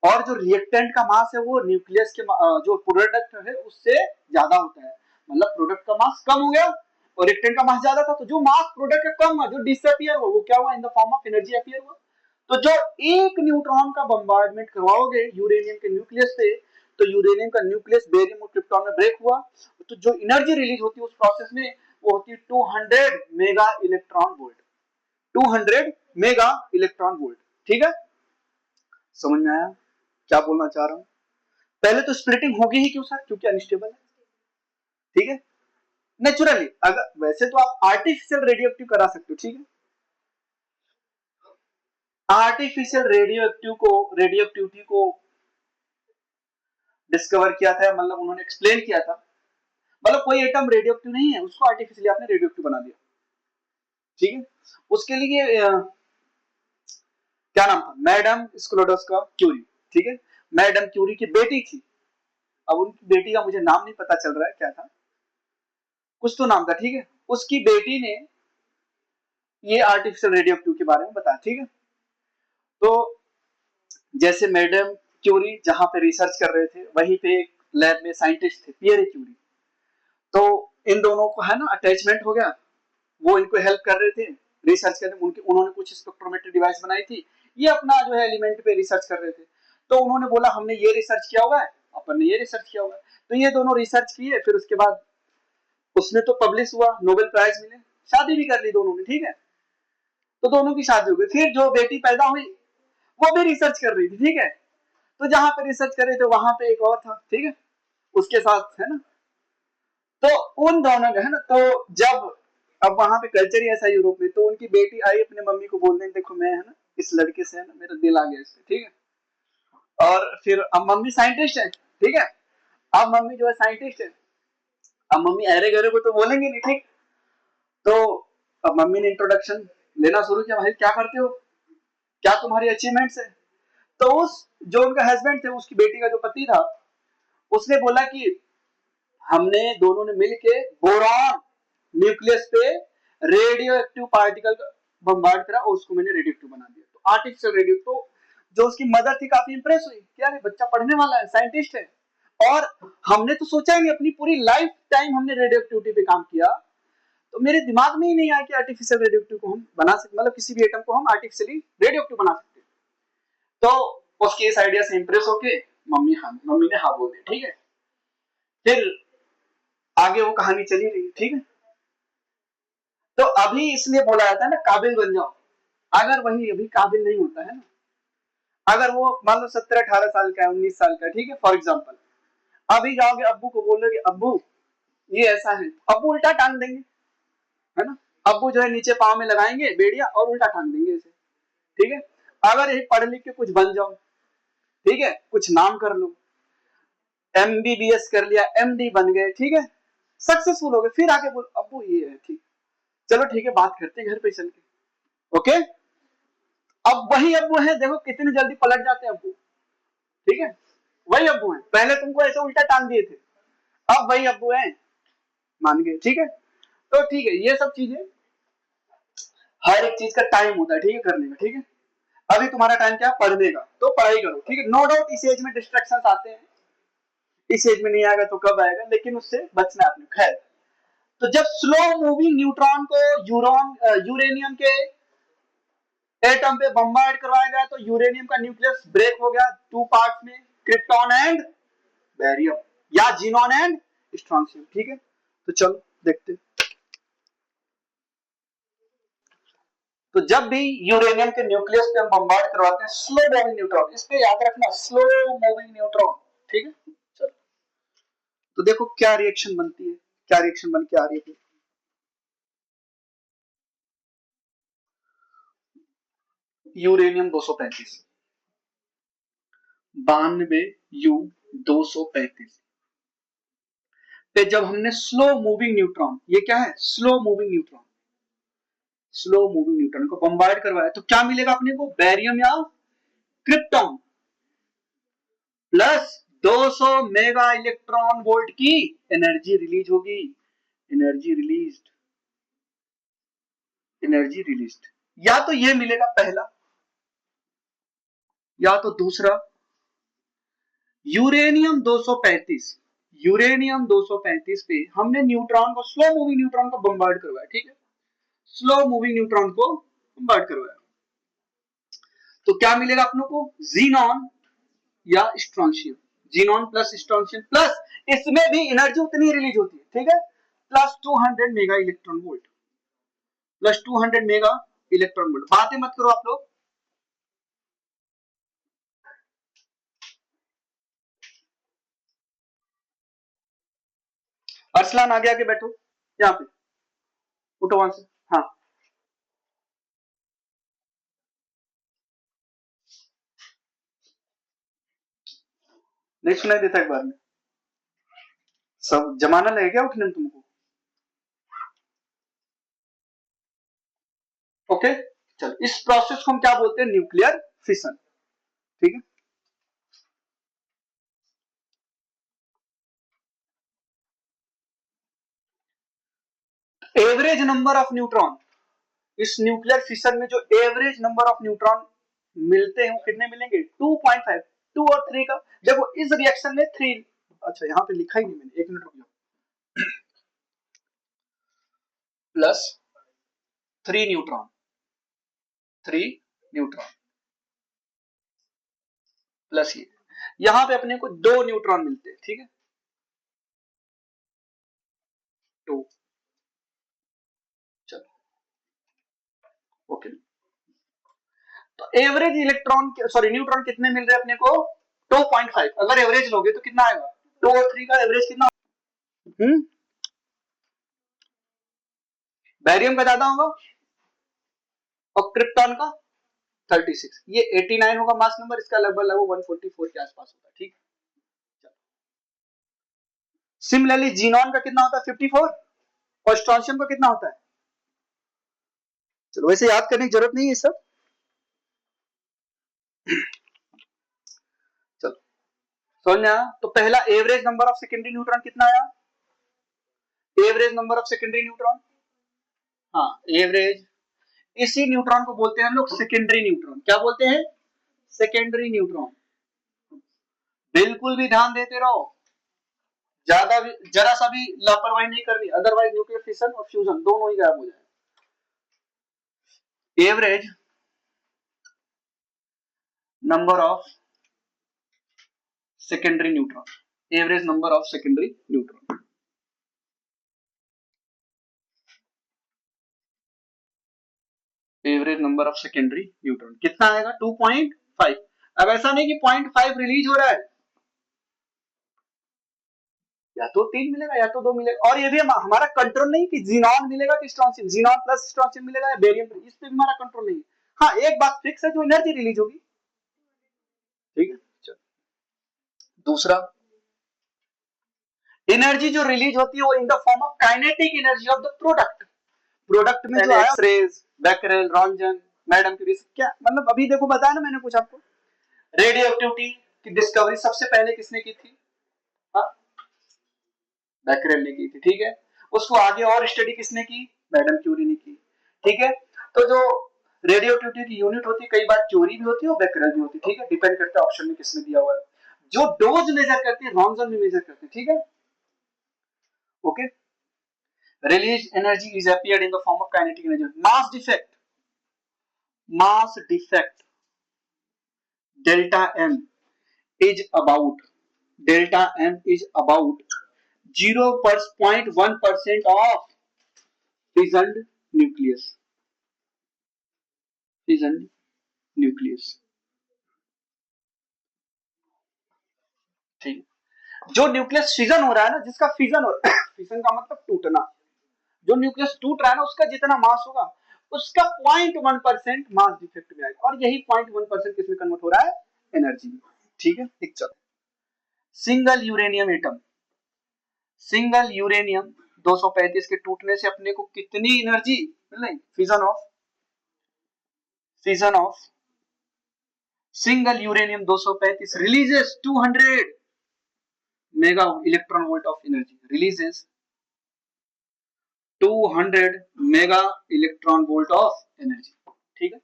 और जो रिएक्टेंट का मास है वो न्यूक्लियस के जो प्रोडक्ट है उससे ज्यादा होता है, मतलब प्रोडक्ट का मास कम हो गया और रिएक्टेंट का मास ज्यादा था, तो जो मास प्रोडक्ट का कम हुआ, जो डिसअपियर हुआ, वो क्या हुआ? इन the form of energy appear हुआ। तो जो एक न्यूट्रॉन का बम्बार्डमेंट करवाओगे यूरेनियम के न्यूक्लियस पे, तो यूरेनियम का न्यूक्लियस बेरियम और क्रिप्टॉन में ब्रेक हुआ, तो जो एनर्जी रिलीज होती है उस प्रोसेस में वो होती है 200 mega electron volt, 200 mega electron volt, ठीक है। समझ में आया क्या बोलना चाह रहा हूं? पहले तो स्प्लिटिंग होगी ही क्यों सर? क्योंकि अनस्टेबल है, ठीक है। नेचुरली, अगर वैसे तो आप आर्टिफिशियल रेडियो एक्टिव करा सकते हो, ठीक है। आर्टिफिशियल रेडियो एक्टिविटी को डिस्कवर किया था, मतलब उन्होंने एक्सप्लेन किया था, मतलब कोई एटम रेडियो एक्टिव नहीं है, उसको आर्टिफिशियली आपने रेडियो एक्टिव बना दिया, ठीक है। उसके लिए क्या नाम था? मैडम स्क्लोडोस्का क्यूरी, ठीक है। मैडम क्यूरी की बेटी थी, अब उनकी बेटी का मुझे नाम नहीं पता चल रहा है क्या था, कुछ तो नाम था, ठीक है। उसकी बेटी ने ये आर्टिफिशियल रेडियो एक्टिव के बारे में बताया, ठीक है। तो जैसे मैडम क्यूरी जहां पे रिसर्च कर रहे थे, वहीं पे एक लैब में साइंटिस्ट थे, पियरे क्यूरी, तो इन दोनों को है ना अटैचमेंट हो गया, वो इनको हेल्प कर रहे थे रिसर्च करने में, उनके उन्होंने कुछ स्पेक्ट्रोमेट्री डिवाइस बनाई थी, ये अपना जो है एलिमेंट पे रिसर्च कर रहे थे। तो उन्होंने बोला हमने ये रिसर्च किया हुआ है, अपन ने ये रिसर्च किया हुआ है, तो ये दोनों रिसर्च किए, फिर उसके बाद उसने तो पब्लिश हुआ, नोबेल प्राइज मिले, शादी भी कर ली दोनों ने, ठीक है। तो दोनों की शादी हो गई, फिर जो बेटी पैदा हुई वो भी रिसर्च कर रही थी, ठीक है। तो जहां पे रिसर्च कर रहे थे वहां पे एक और था, ठीक है, उसके साथ, है ना। तो उन दोनों जो है ना, तो जब अब वहां पे कल्चर ही ऐसा यूरोप में, तो उनकी बेटी आई अपने मम्मी को बोलने, देखो मैं है ना इस लड़के से है ना मेरा दिल आ गया इससे, ठीक है। और फिर अब मम्मी साइंटिस्ट है, ठीक है। अब मम्मी जो है साइंटिस्ट है, अब मम्मी अरे गरे को तो बोलेंगे नहीं, ठीक। तो अब मम्मी ने इंट्रोडक्शन लेना शुरू किया, भाई क्या करते हो, क्या तुम्हारी अचीवमेंट्स है। तो उस जो उनका हस्बैंड थे, उसकी बेटी का जो पति था, उसने बोला कि हमने दोनों ने मिलके बोरॉन न्यूक्लियस पे रेडियो एक्टिव पार्टिकल बम्बार्ड करा और उसको मैंने रेडियो एक्टिव बना दिया। तो आर्टिफिशियल रेडियो, तो जो उसकी मदर थी काफी इंप्रेस हुई, क्या है बच्चा पढ़ने वाला है, साइंटिस्ट है, और हमने तो सोचा ही नहीं, अपनी पूरी लाइफ टाइम हमने रेडियो एक्टिविटी पे काम किया, तो मेरे दिमाग में ही नहीं आया कि आर्टिफिशियल रेडियो एक्टिव को हम बना सकते, मतलब किसी भी एटम को हम आर्टिफिशियली रेडियो एक्टिव बना सकते। तो उसके इस आइडिया से इंप्रेस होके मम्मी ने हाँ बोल दिया, ठीक है। फिर आगे वो कहानी चली रही, ठीक है। तो अभी इसलिए बोला जाता है ना, काबिल बन जाओ। अगर वही अभी काबिल नहीं होता है ना, अगर वो मान लो 17-18 साल का है, 19 साल का है, ठीक है, फॉर एग्जाम्पल, अभी जाओगे अब्बू को बोलोगे अब्बू ये ऐसा है, अब्बू उल्टा टांग देंगे, है ना। अब्बू जो है नीचे पाँव में लगाएंगे बेड़िया और उल्टा टांग देंगे इसे, ठीक है। अगर यही पढ़ लिख के कुछ बन जाओ, ठीक है, कुछ नाम कर लो, MBBS कर लिया, MD बन गए, ठीक है, सक्सेसफुल हो गए, फिर आके बोलो अब्बू ये है, ठीक, चलो ठीक है, बात करते हैं घर पे चल के, ओके। अब वही अब्बू है, देखो कितनी जल्दी पलट जाते हैं अब्बू, ठीक है, वही अब्बू है, पहले तुमको ऐसे उल्टा टांग दिए थे, अब वही अब्बू है, मान गए, ठीक है। तो ठीक है, ये सब चीजें, हर एक चीज का टाइम होता है, ठीक है, करने का, ठीक है। अभी तुम्हारा टाइम क्या है, पढ़ने का, तो पढ़ाई करो, ठीक है। नो डाउट इस एज में डिस्ट्रैक्शंस आते हैं, इस एज में नहीं आएगा तो कब आएगा, लेकिन उससे बचना है आपने, खैर। तो जब स्लो मूविंग न्यूट्रॉन को यूरेनियम के एटम पे बम्बार्ड करवाया गया, तो यूरेनियम का न्यूक्लियस ब्रेक हो गया 2 पार्ट्स में, क्रिप्टॉन एंड बैरियम, या जीनॉन एंड स्ट्रॉन्शियम, ठीक है। तो चलो देखते। तो जब भी यूरेनियम के न्यूक्लियस पे हम बम्बार्ड करवाते हैं स्लो मूविंग न्यूट्रॉन, इस पे याद रखना, स्लो मूविंग न्यूट्रॉन, ठीक है। चलो, तो देखो क्या रिएक्शन बनती है, क्या रिएक्शन बन के आ रही है। यूरेनियम 235, 92U235 पे जब हमने स्लो मूविंग न्यूट्रॉन, ये क्या है, slow moving neutron, slow moving neutron को बम्बार्ड करवाया, तो क्या मिलेगा अपने को, बैरियम या krypton plus 200 mega electron volt की एनर्जी रिलीज होगी, एनर्जी रिलीज्ड, एनर्जी रिलीज्ड। या तो ये मिलेगा पहला, या तो दूसरा, यूरेनियम 235, यूरेनियम 235 पे हमने न्यूट्रॉन को, स्लो मूविंग न्यूट्रॉन को बम्बार्ड करवाया, ठीक है, स्लो मूविंग न्यूट्रॉन को बम्बार्ड करवाया, तो क्या मिलेगा अपनों को, जीनॉन या strontium, xenon plus strontium, plus इसमें भी एनर्जी उतनी रिलीज होती है, ठीक है, plus 200 mega electron volt, plus 200 mega electron volt. बातें मत करो आप लोग, अरसलान आगे आके बैठो, यहाँ पे उठो वहां से, हाँ। नहीं सुनाई देता एक बार में, सब जमाना लगे क्या उठने में तुमको, ओके। चलो, इस प्रोसेस को हम क्या बोलते हैं, न्यूक्लियर फिशन, ठीक है। एवरेज नंबर ऑफ न्यूट्रॉन, इस न्यूक्लियर फिशन में जो एवरेज नंबर ऑफ न्यूट्रॉन मिलते हैं वो कितने मिलेंगे, 2.5, 2 और 3 का, देखो इस रिएक्शन में 3, अच्छा यहाँ पे लिखा ही नहीं मैंने, एक मिनट रुक जाओ, प्लस 3 न्यूट्रॉन, 3 न्यूट्रॉन प्लस ये, यहां पे अपने को 2 न्यूट्रॉन मिलते हैं, ठीक है, 2, चलो ओके। तो एवरेज इलेक्ट्रॉन, सॉरी न्यूट्रॉन कितने मिल रहे हैं अपने को, 2.5, अगर एवरेज लोगे तो कितना आएगा, 2 और 3 का एवरेज कितना, बैरियम का ज्यादा होगा और क्रिप्टॉन का 36, ये 89 होगा मास नंबर, इसका लगभग लगभग 144 के आसपास होगा, ठीक। सिमिलरली जीनॉन का कितना होता है 54 और स्ट्रॉन्शियम का कितना होता है, चलो वैसे याद करने की जरूरत नहीं है सब। चलो समझ में आया। तो पहला average number of secondary neutron कितना आया, average number of secondary neutron, हाँ एवरेज, इसी न्यूट्रॉन को बोलते हैं हम लोग सेकेंडरी न्यूट्रॉन। क्या बोलते हैं, सेकेंडरी न्यूट्रॉन। बिल्कुल भी ध्यान देते रहो, ज्यादा भी जरा सा भी लापरवाही नहीं करनी, अदरवाइज न्यूक्लियर फिशन और फ्यूजन दोनों ही गायब हो जाए। Average number of secondary neutron, average number of secondary neutron, average number of secondary neutron कितना आएगा 2.5। अब ऐसा नहीं कि 0.5 रिलीज हो रहा है, या तो 3 मिलेगा या तो 2 मिलेगा। और ये भी हमारा कंट्रोल नहीं कि जीनॉन मिलेगा कि स्ट्रॉन्शियम, जीनॉन प्लस स्ट्रॉन्शियम मिलेगा या बेरियम, इस पे भी हमारा कंट्रोल नहीं है। हाँ एक बात फिक्स है, जो एनर्जी रिलीज होगी, ठीक है। चलो दूसरा, एनर्जी जो रिलीज होती है वो इन the form of kinetic energy of the product. Product में जो एक्सरेज, बैकरेल, रॉन्जन, मैडम क्यूरी, क्या मतलब अभी देखो बताया ना मैंने कुछ आपको। रेडियो एक्टिविटी की डिस्कवरी सबसे पहले किसने की थी, हाँ बैकरेल ने की थी, ठीक है। उसको आगे और स्टडी किसने की, मैडम क्यूरी ने की, ठीक है। तो जो रेडियो एक्टिविटी की यूनिट होती है, कई बार क्यूरी भी होती है और बैकरेल भी होती है, ठीक है, डिपेंड करता है ऑप्शन में किसने दिया हुआ है। जो डोज मेजर करते हैं रॉन्जन भी मेजर करते हैं, ठीक है, okay. Released energy is appeared in the form of kinetic energy. Mass defect delta m is about, delta m is about 0.1% of fissioned nucleus, fissioned nucleus, ठीक। जो न्यूक्लियस फिजन हो रहा है ना, जिसका फिजन हो रहा है फिजन का मतलब टूटना, जो न्यूक्लियस टूट रहा है ना उसका जितना मास होगा उसका 0.1% मास डिफेक्ट में आएगा, और यही 0.1% किसमें कन्वर्ट हो रहा है, एनर्जी में, ठीक है। एक चलो, single uranium atom, single uranium 235 के टूटने से अपने को कितनी एनर्जी मिल रही, fission of single uranium 235 releases 200 mega electron volt of energy, releases 200 mega electron volt of energy, ठीक है।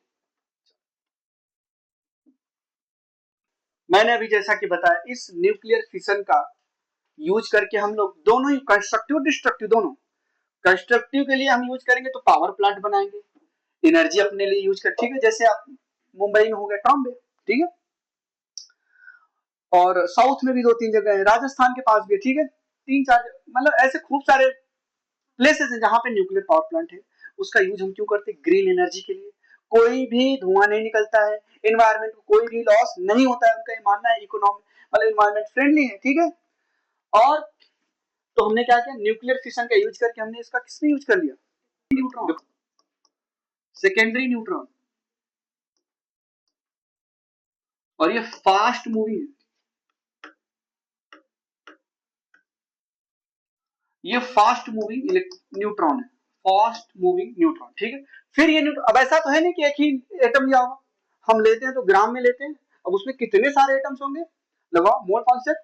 मैंने अभी जैसा कि बताया, इस न्यूक्लियर फिशन का यूज करके हम लोग दोनों ही कंस्ट्रक्टिव डिस्ट्रक्टिव दोनों, कंस्ट्रक्टिव के लिए हम यूज करेंगे तो पावर प्लांट बनाएंगे, एनर्जी अपने लिए यूज कर, ठीक है, जैसे आप मुंबई में हो गया ट्रॉम्बे, ठीक है, और साउथ में भी 2-3 जगह है, राजस्थान के पास भी है, ठीक है, 3-4 मतलब ऐसे खूब सारे प्लेसेस हैं जहां पे न्यूक्लियर पावर प्लांट है। उसका यूज हम क्यों करते हैं, ग्रीन एनर्जी के लिए, कोई भी धुआं नहीं निकलता है, एनवायरमेंट को कोई भी लॉस नहीं होता है, उनका ये मानना है, इकोनॉमी मतलब एनवायरमेंट फ्रेंडली है, ठीक है। और तो हमने क्या किया, न्यूक्लियर फिशन का यूज करके हमने इसका किसने यूज कर लिया, न्यूट्रॉन, सेकेंडरी न्यूट्रॉन, और ये फास्ट मूविंग है, ये फास्ट मूविंग न्यूट्रॉन है, फास्ट मूविंग न्यूट्रॉन, ठीक है। फिर ये न्यूट्रॉन, अब ऐसा तो है नहीं कि एक ही एटम लिया होगा, हम लेते हैं तो ग्राम में लेते हैं, अब उसमें कितने सारे एटम्स होंगे, लगाओ mole concept,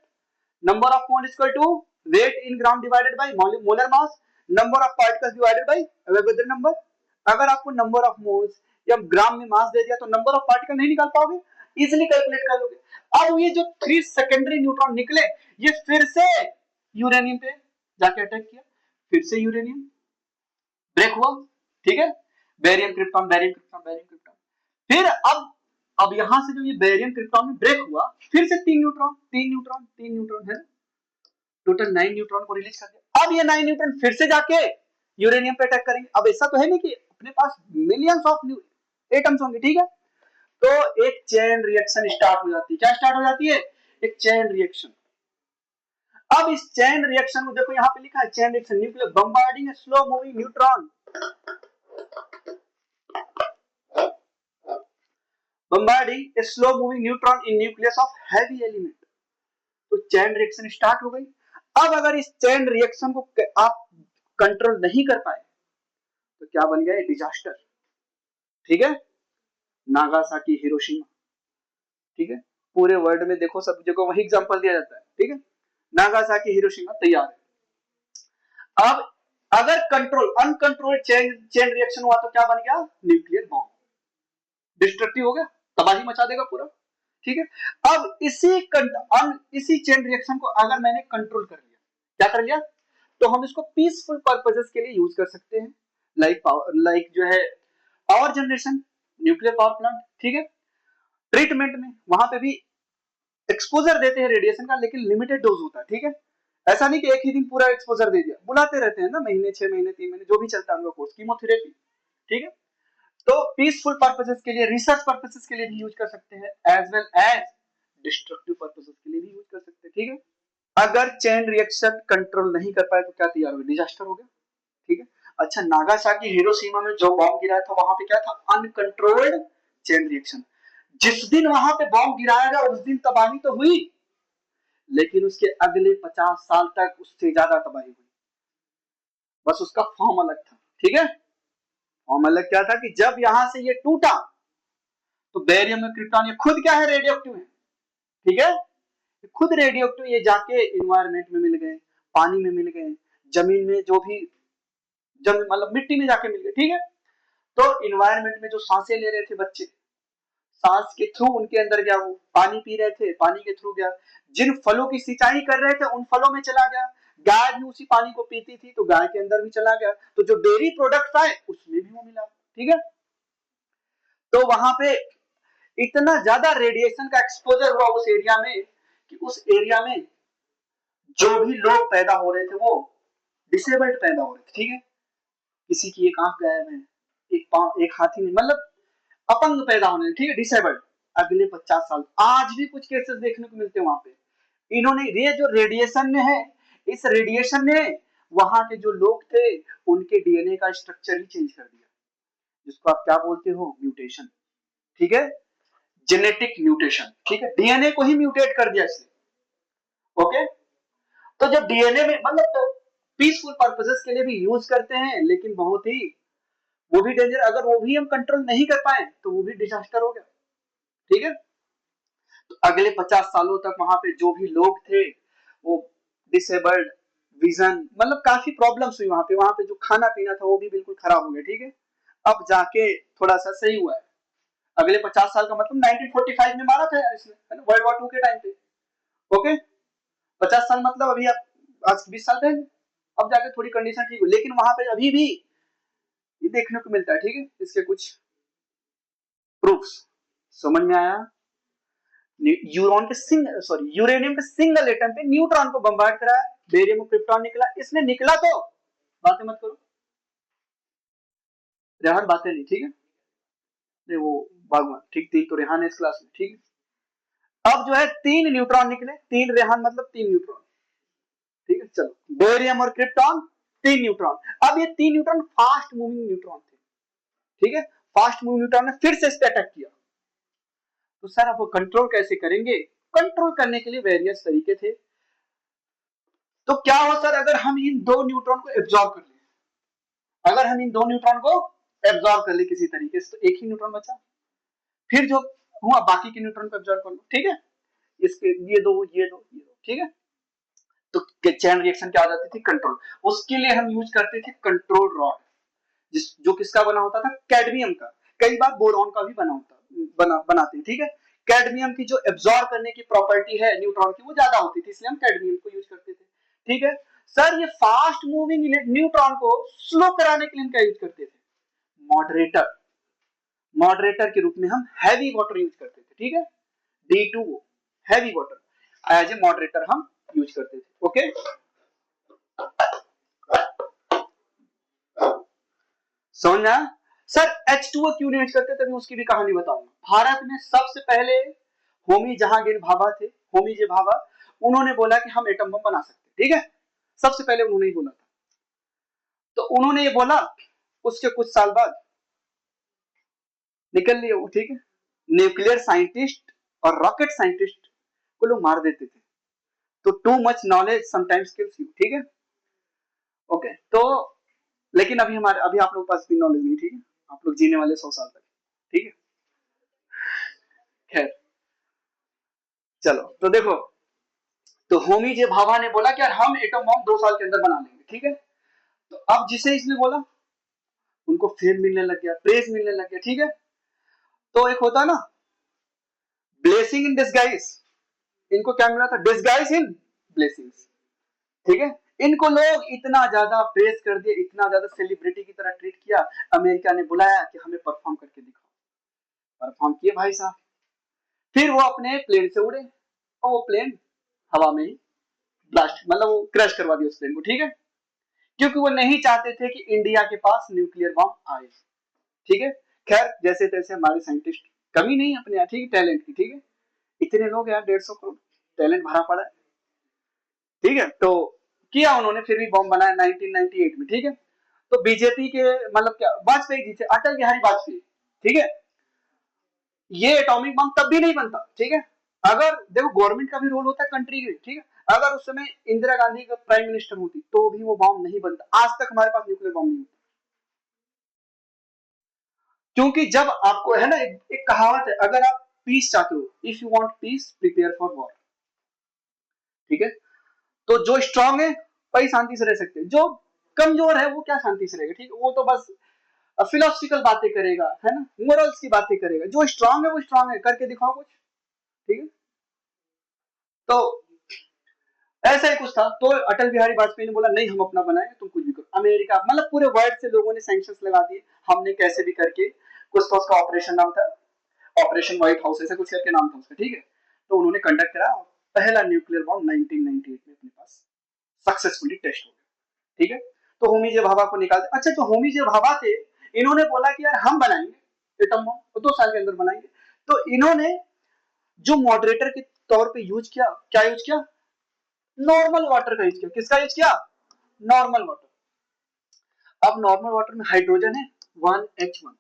number of mole equal to weight in gram divided by molar mass, number of particles divided by available number. अगर आपको नंबर ऑफ मोल्स या ग्राम में मास दे दिया तो नंबर ऑफ पार्टिकल नहीं निकाल पाओगे, इजीली कैलकुलेट कर लोगे। अब ये जो 3 सेकेंडरी न्यूट्रॉन निकले, ये फिर से यूरेनियम पे जाके अटैक किया, फिर से यूरेनियम ब्रेक हुआ, ठीक है, barium krypton, barium krypton, barium krypton, फिर अब यहां से जो ये बेरियम क्रिप्टॉन में ब्रेक हुआ, फिर से 3 न्यूट्रॉन, 3 न्यूट्रॉन, 3 न्यूट्रॉन है, टोटल 9 न्यूट्रॉन को रिलीज कर दिया। अब ये 9 न्यूट्रॉन फिर से जाके यूरेनियम पे अटैक करेंगे। अब ऐसा तो है नहीं कि अपने पास मिलियंस ऑफ एटम्स होंगे, ठीक है, तो एक चेन रिएक्शन स्टार्ट हो जाती है। क्या स्टार्ट हो जाती है, एक चेन रिएक्शन। अब इस चेन रिएक्शन को देखो, यहां पे लिखा है chain reaction, nuclear bombarding slow moving neutron, bombarding slow moving neutron in nucleus of heavy element. तो चेन रिएक्शन स्टार्ट हो गई। अब अगर इस चेन रिएक्शन को आप कंट्रोल नहीं कर पाए तो क्या बन गया, डिजास्टर। ठीक है, नागासाकी, हिरोशिमा। ठीक है, पूरे वर्ल्ड में देखो सब जगह वही एग्जांपल दिया जाता है। ठीक है, नागासाकी, हिरोशिमा तैयार है। अब अगर कंट्रोल अनकंट्रोल्ड चेन रिएक्शन हुआ तो क्या बन गया, न्यूक्लियर बॉम्ब, डिस्ट्रक्टिव हो गया, तबाही मचा देगा पूरा। ठीक है, अब इसी चेन रिएक्शन को अगर मैंने कंट्रोल कर लिया, क्या कर लिया, तो हम इसको पीसफुल पर्पसेस के लिए यूज कर सकते हैं, लाइक जो है power generation, nuclear power plant. ठीक है, ट्रीटमेंट में वहां पे भी एक्सपोजर देते हैं रेडिएशन का, लेकिन लिमिटेड डोज होता है। ठीक है, ऐसा नहीं कि एक ही दिन पूरा एक्सपोजर दे दिया, बुलाते रहते हैं ना, महीने, 6 महीने, 3 महीने, जो भी चलता है उनका कोर्स, कीमोथेरेपी। ठीक है, तो पीसफुल पर्पसेस के लिए, रिसर्च पर्पसेस के लिए भी यूज कर सकते हैं, as well as destructive purposes के लिए भी यूज कर सकते हैं। ठीक है, अगर चेन रिएक्शन कंट्रोल नहीं कर पाए तो क्या तैयार हो गया, डिजास्टर हो गया। ठीक है, अच्छा, नागासाकी, हिरोशिमा में जो बॉम्ब गिरा था वहां पे क्या था, अनकंट्रोल्ड चेन रिएक्शन। जिस दिन वहां पे बॉम्ब गिराया गया उस दिन तबाही तो हुई, लेकिन उसके अगले 50 साल तक उससे ज्यादा तबाही हुई, बस उसका फॉर्म अलग था। ठीक है, फॉर्म अलग क्या था कि जब यहां से ये टूटा तो बेरियम और क्रिप्टॉन ये खुद क्या है, रेडियोएक्टिव है। ठीक है, खुद रेडियोएक्टिव, ये जाके इन्वायरमेंट में मिल गए, पानी में मिल गए, जमीन में जो भी जमीन मतलब मिट्टी में जाके मिल गए। ठीक है, तो इन्वायरमेंट में जो सांसें ले रहे थे बच्चे, सांस के थ्रू उनके अंदर गया, वो पानी पी रहे थे, पानी के थ्रू गया, जिन फलों की सिंचाई कर रहे थे उन फलों में चला गया, गाय भी उसी पानी को पीती थी तो गाय के अंदर भी चला गया, तो जो डेयरी प्रोडक्ट्स आए उसमें भी वो मिला। ठीक है, तो वहां पे इतना ज्यादा रेडिएशन का एक्सपोजर हुआ उस एरिया में कि उस एरिया में जो भी लोग पैदा हो रहे थे वो डिसेबल्ड पैदा हो रहे थे। ठीक है, किसी की एक आंख गायब है, एक पांव, एक हाथी नहीं, मतलब अपंग पैदा होने। ठीक है, डिसेबल्ड। अगले 50 साल आज भी कुछ केसेस देखने को मिलते हैं वहां पे। इन्होंने ये जो रेडिएशन में है, इस रेडिएशन ने वहां के जो लोग थे उनके डीएनए का स्ट्रक्चर ही चेंज कर दिया, जिसको आप क्या बोलते हो, म्यूटेशन। ठीक है, जेनेटिक म्यूटेशन। ठीक है, डीएनए को ही म्यूटेट कर दिया इसने। ओके, तो जब डीएनए में मतलब तो पीसफुल पर्पसेस के लिए भी यूज करते हैं, लेकिन बहुत ही वो भी डेंजर, अगर वो भी हम कंट्रोल नहीं कर पाए तो वो भी डिजास्टर हो गया। ठीक है, तो अगले 50 सालों तक वहां पे जो भी लोग थे वो डिसेबल्ड, विजन, मतलब काफी प्रॉब्लम्स हुई वहां पे जो खाना पीना था वो भी बिल्कुल खराब हो गया। ठीक है, अब जाके थोड़ा सा सही हुआ है। अगले 50 साल का मतलब 1945 में मारा था यार इसने, है ना, वर्ल्ड वॉर 2 के टाइम पे। ओके, 50 साल मतलब अभी आप आज 20 साल पहले, अब जाके थोड़ी कंडीशन ठीक हुई, लेकिन वहां पे अभी भी ये देखने को मिलता है। ठीक है, इसके कुछ प्रूफ्स समझ में आया। यूरोन के यूरेनियम के सिंगल एटम पे न्यूट्रॉन को बम्बार्ड कराया, बेरियम और क्रिप्टॉन निकला, इसने निकला तो बातें मत करो, रेहान बातें नहीं। ठीक है, नहीं वो बागवान, ठीक, 3 तो रेहान है इस क्लास में। ठीक है, अब जो है 3 न्यूट्रॉन निकले, 3 रेहान मतलब 3 न्यूट्रॉन। ठीक है, चलो, बेरियम और क्रिप्टॉन, 3 न्यूट्रॉन। अब ये 3 न्यूट्रॉन फास्ट मूविंग न्यूट्रॉन थे। ठीक है, फास्ट मूविंग न्यूट्रॉन ने फिर से इस पे अटैक किया, तो सर आप वो कंट्रोल कैसे करेंगे, कंट्रोल करने के लिए वेरियस तरीके थे। तो क्या हो सर, अगर हम इन 2 न्यूट्रॉन को एब्जॉर्ब कर ले, अगर हम इन 2 न्यूट्रॉन को एब्जॉर्ब कर ले किसी तरीके से, तो एक ही न्यूट्रॉन बचा, फिर जो हुआ बाकी के न्यूट्रॉन को एब्जॉर्ब कर लो। ठीक है, इसके ये दो, ये दो, ये दो। ठीक है, तो चैन रिएक्शन क्या हो जाती थी, कंट्रोल। उसके लिए हम यूज करते थे कंट्रोल रॉड, जो किसका बना होता था, कैडमियम का, कई बार बोरॉन का भी बनाते हैं। ठीक है, कैडमियम की जो एब्जॉर्ब करने की प्रॉपर्टी है न्यूट्रॉन की वो ज्यादा होती थी, इसलिए हम कैडमियम को यूज करते थे। ठीक है सर, ये फास्ट मूविंग न्यूट्रॉन को स्लो कराने के लिए हम क्या यूज करते थे, मॉडरेटर। मॉडरेटर के रूप में हम हैवी वाटर यूज करते थे। ठीक है, D2O, heavy water as a moderator हम यूज करते थे। ओके, समझना सर, H2O क्यों नहीं यूज करते थे, उसकी भी कहानी बताऊंगा। भारत में सबसे पहले होमी जहांगीर भाभा थे, होमी जे भाभा, उन्होंने बोला कि हम एटम बम बना सकते। ठीक है, सबसे पहले उन्होंने ही बोला था। तो उन्होंने ये बोला, उसके कुछ साल बाद निकल लिए वो। ठीक है, न्यूक्लियर साइंटिस्ट और रॉकेट साइंटिस्ट को लोग मार देते थे, तो too much knowledge sometimes kills you, ठीक है। ओके, तो लेकिन अभी आप लोग के पास भी नॉलेज नहीं, ठीक है, आप लोग जीने वाले 100 साल तक, ठीक है। खैर, चलो तो देखो, तो होमी जे भाभा ने बोला कि यार हम एटम बॉम्ब 2 साल के अंदर बना लेंगे, ठीक है। तो अब जिसे इसने बोला उनको फेम मिलने लग गया, प्रेज मिलने लग गया, ठीक है। तो एक होता है ना ब्लेसिंग इन डिसगाइज, इनको क्या मिला था, डिसगाइज इन ब्लेसिंग्स, ठीक है। इनको लोग इतना ज्यादा प्रेज कर दिए, इतना ज्यादा सेलिब्रिटी की तरह ट्रीट किया, अमेरिका ने बुलाया कि हमें परफॉर्म करके दिखाओ, परफॉर्म किए भाई साहब। फिर वो अपने प्लेन से उड़े और वो प्लेन हवा में ही ब्लास्ट, मतलब वो क्रैश करवा दिया उस प्लेन को, ठीक है, क्योंकि वो नहीं चाहते थे कि इंडिया के पास न्यूक्लियर बॉम्ब आए, ठीक है। खैर जैसे तैसे हमारे साइंटिस्ट, कमी नहीं अपने यहाँ, ठीक है, टैलेंट की, ठीक है, इतने लोग यार 150 करोड़ टैलेंट भरा पड़ा है, ठीक है। तो किया उन्होंने, फिर भी बॉम्ब बनाया 1998 में, ठीक है। तो बीजेपी के मतलब क्या, वाजपेयी जी थे, अटल बिहारी वाजपेयी, ठीक है। ये एटॉमिक बम तब भी नहीं बनता, ठीक है, अगर देखो गवर्नमेंट का भी रोल होता है कंट्री के, ठीक है, अगर उस समय इंदिरा गांधी का प्राइम मिनिस्टर होती तो भी वो बम नहीं बनता, आज तक हमारे पास न्यूक्लियर बम नहीं होता। क्योंकि जब आपको है ना एक कहावत है, अगर आप पीस चाहते हो, if you want piece prepare for war, ठीक है। तो जो स्ट्रांग है वही शांति से रह सकते हैं, जो कमजोर है वो क्या शांति से रहेगा, ठीक है, वो तो बस फिलोसफिकल बातें करेगा, है ना, मोरल्स की बातें करेगा। जो स्ट्रांग है वो स्ट्रांग है, करके दिखाओ कुछ, ठीक है। तो ऐसा ही कुछ था, तो अटल बिहारी वाजपेयी ने बोला नहीं हम अपना बनाएंगे, तुम कुछ भी करो। अमेरिका मतलब पूरे वर्ल्ड से लोगों ने सैंक्शंस लगा दिए, हमने कैसे भी करके, कुछ तो उसका ऑपरेशन नाम था, ऑपरेशन व्हाइट हाउस ऐसा कुछ करके नाम था उसका, ठीक है। तो उन्होंने कंडक्ट करा, पहला न्यूक्लियर बॉम्ब 1998 में अपने पास सक्सेसफुली टेस्ट हो गया, ठीक है। तो होमी जे भाभा को निकाल, अच्छा जो होमी जे भाभा थे, इन्होंने बोला कि यार हम बनाएंगे एटम बॉम्ब 2 साल के अंदर बनाएंगे। तो इन्होंने जो मॉडरेटर के तौर पे यूज किया, क्या यूज किया, नॉर्मल वाटर का यूज किया। किसका यूज किया, नॉर्मल वाटर। अब नॉर्मल वाटर में हाइड्रोजन है 1H1,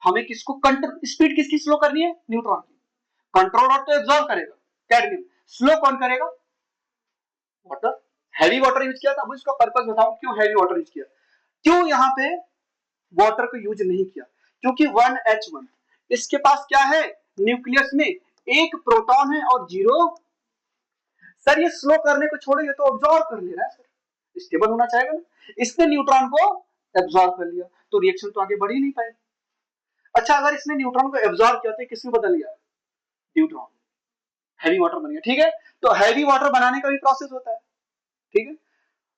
हमें किसको कंट्रोल, स्पीड किसकी स्लो करनी है, न्यूट्रॉन की। कंट्रोल और तो एब्जॉर्ब करेगा कैडमियम, स्लो कौन करेगा, वाटर। हैवी वाटर यूज किया था, अब इसका पर्पस बताऊं क्यों हैवी वाटर यूज किया, क्यों यहाँ पे वाटर को यूज नहीं किया, क्योंकि 1H1 इसके पास क्या है, न्यूक्लियस में एक प्रोटॉन है और 0। सर ये स्लो करने को छोड़ो, ये तो ऑब्जॉर्व कर ले रहा है सर, स्टेबल होना चाहेगा ना, इसने न्यूट्रॉन को एब्जॉर्व कर लिया, तो रिएक्शन तो आगे बढ़ ही नहीं पाएगी। अच्छा अगर इसने न्यूट्रॉन को एब्जॉर्व किया तो किसमें बदल गया, न्यूट्रॉन, हैवी वाटर बन गया, ठीक है। तो हैवी वाटर बनाने का भी प्रोसेस होता है, ठीक है।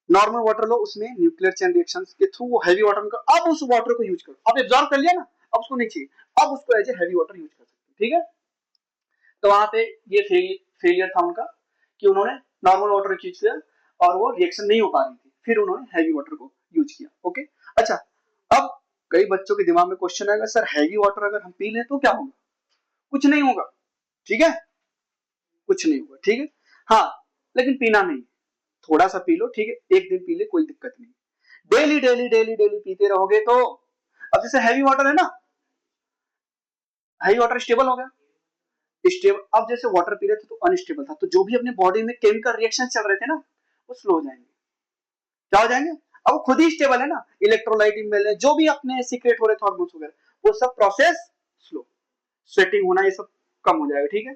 नॉर्मल वाटर लो, उसमें न्यूक्लियर चेन रिएक्शंस के थ्रू वो हैवी वाटर में, अब उस वाटर को यूज करो, अब एब्जॉर्व कर लिया ना, अब उसको नहीं चाहिए, अब उसको as a heavy water use कर सकते, ठीक है। तो वहां पे ये फेलियर था उनका कि उन्होंने नॉर्मल वाटर यूज किया और वो रिएक्शन नहीं हो पा रही थी, फिर उन्होंने हैवी वाटर को यूज किया, ओके। अच्छा अब कई बच्चों के दिमाग में क्वेश्चन आएगा, सर हैवी वाटर अगर हम पी लें तो क्या होगा, कुछ नहीं होगा, ठीक है, कुछ नहीं होगा, ठीक है। हाँ लेकिन पीना नहीं, थोड़ा सा पी लो, ठीक है, एक दिन पी ले कोई दिक्कत नहीं, डेली डेली डेली डेली पीते रहोगे तो, अब जैसे हैवी वाटर है ना, हैवी वाटर स्टेबल हो गया, स्टेबल, अब जैसे वाटर पी रहे थे तो अनस्टेबल था, तो जो भी अपने बॉडी में केमिकल रिएक्शन चल रहे थे ना वो स्लो हो जाएंगे, क्या हो जाएंगे, अब वो खुद ही स्टेबल है ना, इलेक्ट्रोलाइट इम्बेलेंस जो भी अपने सीक्रेट हो रहे थे हार्मोन्स वगैरह, वो सब प्रोसेस स्लो, स्वेटिंग होना ये सब कम हो जाएगा, ठीक है।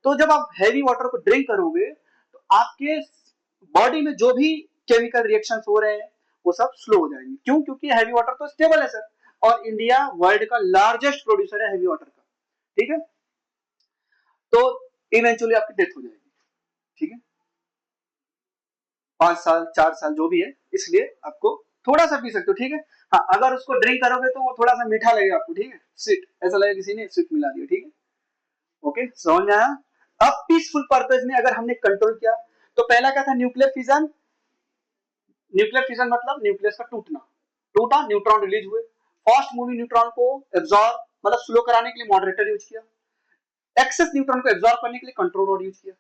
तो जब आप हैवी वाटर को ड्रिंक करोगे तो आपके बॉडी में जो भी केमिकल रिएक्शंस हो रहे हैं वो सब स्लो हो जाएंगे, क्यों, क्योंकि हैवी वाटर तो स्टेबल है सर, और इंडिया वर्ल्ड का लार्जेस्ट प्रोड्यूसर है हैवी वाटर का, ठीक है। तो इवेंचुअली आपकी डेथ हो जाएगी, ठीक है, 5 साल 4 साल जो भी है, इसलिए आपको थोड़ा सा पी सकते हो, ठीक है। हाँ अगर उसको ड्रिंक करोगे तो वो थोड़ा सा मीठा लगेगा आपको, ठीक है, स्वीट ऐसा लगेगा किसी ने स्वीट मिला दिया, ठीक है, ओके समझ में आया। अब पीसफुल पर्पज में अगर हमने कंट्रोल किया, तो पहला क्या था, न्यूक्लियर फिजन, न्यूक्लियर फिजन मतलब न्यूक्लियस का टूटना, टूटा न्यूट्रॉन रिलीज हुए, फास्ट मूविंग न्यूट्रॉन को एब्जॉर्ब मतलब स्लो कराने के लिए मॉडरेटर यूज किया, एक्सेस न्यूट्रॉन को एब्जॉर्ब करने के लिए कंट्रोल रॉड यूज किया,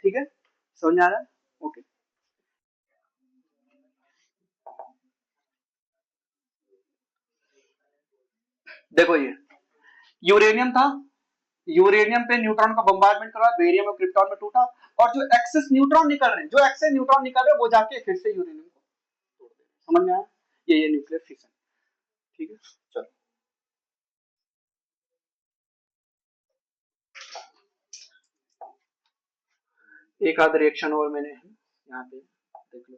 ठीक है, समझ में आ रहा है, ओके। देखो ये यूरेनियम था, यूरेनियम पे न्यूट्रॉन का बम्बार्डमेंट करा, बेरियम और क्रिप्टॉन में टूटा, और जो एक्सेस न्यूट्रॉन निकल रहे हैं, जो एक्सेस न्यूट्रॉन निकल रहे हैं वो जाके फिर से यूरेनियम को तोड़ दे रहे हैं। समझ में आया? ये न्यूक्लियर फिशन। ठीक है, चलो एक आध रिएक्शन और मैंने यहाँ पे देख लो।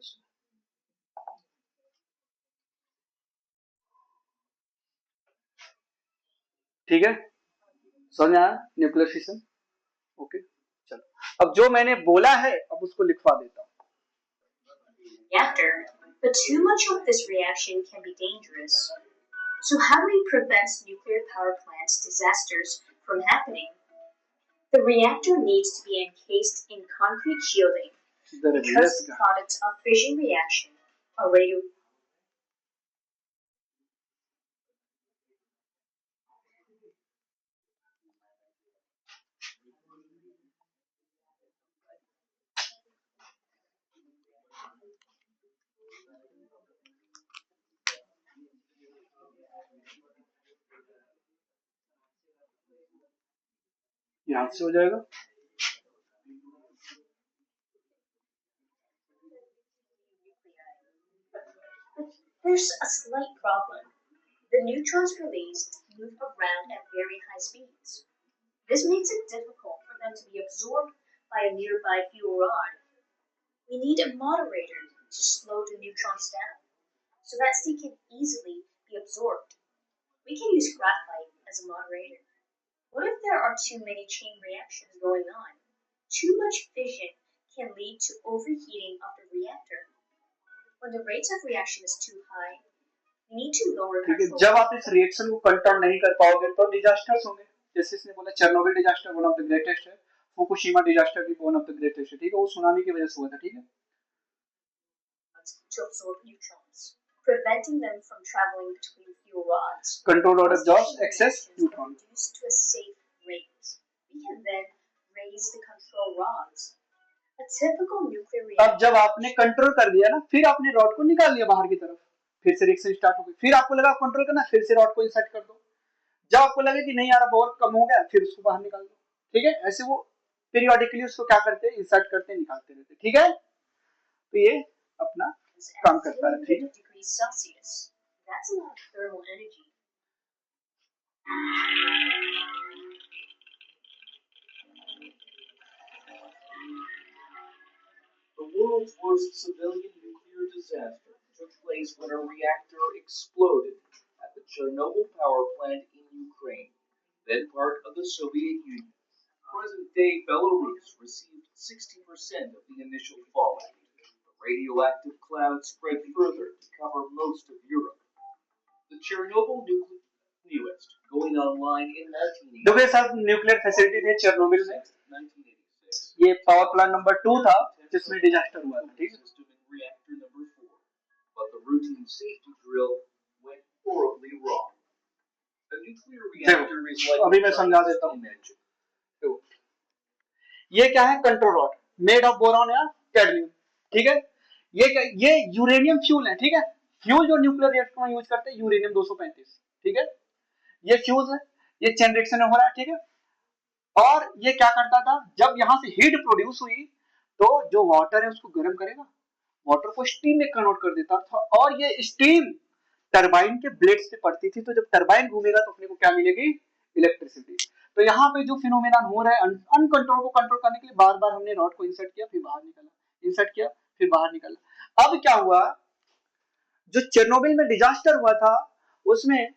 ठीक है, समझ में आया न्यूक्लियर फिशन? ओके, चलो अब जो मैंने बोला है अब उसको लिखवा देता हूँ। Reactor, but too much of this reaction can be dangerous. So how do we prevent nuclear power plants disasters from happening? The reactor needs to be encased in concrete shielding because the product of fission reaction are radio. यहाँ से हो जाएगा। There's a slight problem. The neutrons released move around at very high speeds. This makes it difficult for them to be absorbed by a nearby fuel rod. We need a moderator to slow the neutrons down so that they can easily be absorbed. We can use graphite as a moderator. What if there are too many chain reactions going on? Too much fission can lead to overheating of the reactor. When the rate of reaction is too high, we need to lower ठीक है, control. जब आप इस reaction को control नहीं कर पाओगे तो डिजास्टर्स होंगे। जैसे इसने बोला Chernobyl disaster one of the greatest है, फुकुशिमा डिजास्टर भी वन ऑफ द ग्रेटेस्ट है। ठीक है, वो सुनामी की वजह से हुआ था। ठीक है, to absorb neutrons, preventing them from traveling between fuel rods. control rod absorbs excess neutron. Reduced to a safe rate. We can then raise the control rods. A typical nuclear reactor. अब जब आपने control कर दिया ना, फिर आपने rod को निकाल लिया बाहर की तरफ, फिर से रिएक्शन स्टार्ट हो गई। फिर आपको लगा कंट्रोल करना, फिर से रॉड को इंसर्ट कर दो। जब आपको लगे कि नहीं यार बहुत कम हो गया, फिर उसको बाहर निकाल दो। ठीक है, ऐसे वो पीरियोडिकली उसको क्या करते हैं, इंसर्ट करते निकालते रहते। ठीक है, तो ये अपना काम करता है। ठीक है, That's a lot of thermal energy. The world's worst civilian nuclear disaster took place when a reactor exploded at the Chernobyl power plant in Ukraine, then part of the Soviet Union. Present-day Belarus received 60% of the initial fallout. The radioactive cloud spread further to cover most of Europe. The Chernobyl nuclear newest, going online in 1986. देखो सब nuclear facility थे Chernobyl में। 1986. ये power plant number 2 था जिसमें disaster हुआ था। ठीक है, System in reactor number 4, but the routine safety drill went horribly wrong. A nuclear reactor is like अभी मैं समझा देता हूँ। ये क्या है, control rod made of boron या कैडमियम। ठीक है, ये क्या, ये यूरेनियम फ्यूल है। ठीक है, फ्यूल जो न्यूक्लियर रिएक्टर में यूज करते हैं यूरेनियम 235। ठीक है, ये फ्यूल है, ये चेन रिएक्शन हो रहा है। ठीक है, और ये क्या करता था, जब यहां से हीट प्रोड्यूस हुई तो जो वाटर है उसको गर्म करेगा, वाटर को स्टीम में कन्वर्ट कर देता था, और ये स्टीम टरबाइन के ब्लेड्स पे पड़ती थी। तो जब टरबाइन घूमेगा तो अपने को क्या मिलेगी, इलेक्ट्रिसिटी। तो यहाँ पे जो फिनोमेना हो रहा है अनकंट्रोल को कंट्रोल करने के लिए बार बार हमने रॉड को इंसर्ट किया, फिर बाहर निकाला, इंसर्ट किया, फिर बाहर निकाला। अब क्या हुआ, जो चेरनोबिल में डिजास्टर हुआ था उसमें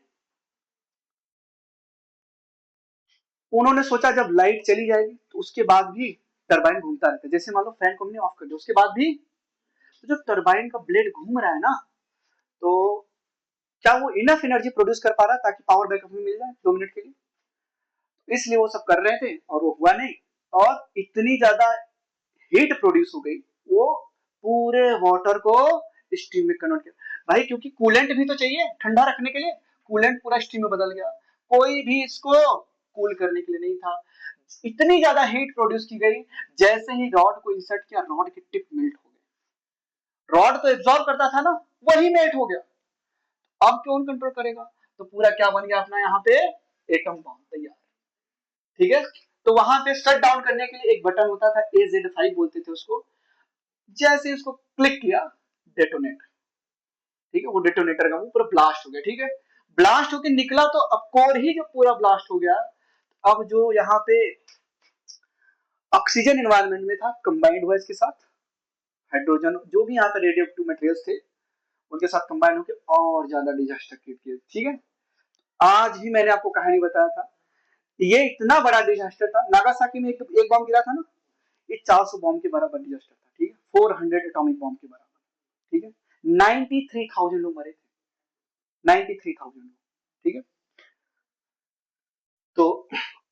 उन्होंने सोचा जब लाइट चली जाएगी तो उसके बाद भी टरबाइन घूमता रहता है। जैसे मान लो फैन को हमने ऑफ कर दिया, उसके बाद भी तो जो टरबाइन का ब्लेड घूम रहा है ना, तो क्या वो इनफ एनर्जी प्रोड्यूस कर पा रहा है ताकि पावर बैकअप में मिल जाए 2 मिनट के लिए। इसलिए वो सब कर रहे थे और वो हुआ नहीं, और इतनी ज्यादा हीट प्रोड्यूस हो गई वो पूरे वाटर को स्टीम में कन्वर्ट किया। भाई क्योंकि कूलेंट भी तो चाहिए ठंडा रखने के लिए, कूलेंट पूरा स्टीम में बदल गया, कोई भी इसको कूल करने के लिए नहीं था। इतनी ज्यादा हीट प्रोड्यूस की गई, जैसे ही रॉड को इंसर्ट किया रॉड की टिप मेल्ट हो गई। रॉड तो एब्जॉर्ब करता था ना, वही मेल्ट हो गया। अब कौन कंट्रोल करेगा, तो पूरा क्या बन गया अपना यहाँ पे एटम बॉम्ब तैयार। ठीक है। तो वहां पे शट डाउन करने के लिए एक बटन होता था, AZ5 बोलते थे उसको। जैसे उसको क्लिक किया, डेटोनेट, ठीक है, वो डेटोनेटर का वो पूरा ब्लास्ट हो गया, ठीक है। ब्लास्ट होके निकला तो अब कोर ही जो पूरा ब्लास्ट हो गया। अब जो यहाँ पे ऑक्सीजन एनवायरनमेंट में था कंबाइंड हुआ इसके साथ, हाइड्रोजन जो भी यहाँ पे रेडियो एक्टिव मटेरियल्स थे उनके साथ कंबाइन होकर और ज्यादा डिजास्टर क्रिएट किया, ठीक है। आज भी मैंने आपको कहानी बताया था, ये इतना बड़ा डिजास्टर था। नागासाकी में एक बॉम्ब गिरा था ना, ये 400 बॉम्ब के बराबर डिजास्टर था, ठीक है, 400 एटॉमिक बॉम्ब के बराबर, ठीक है। 93,000 लोग मरे थे, 93,000 लोग, ठीक है। तो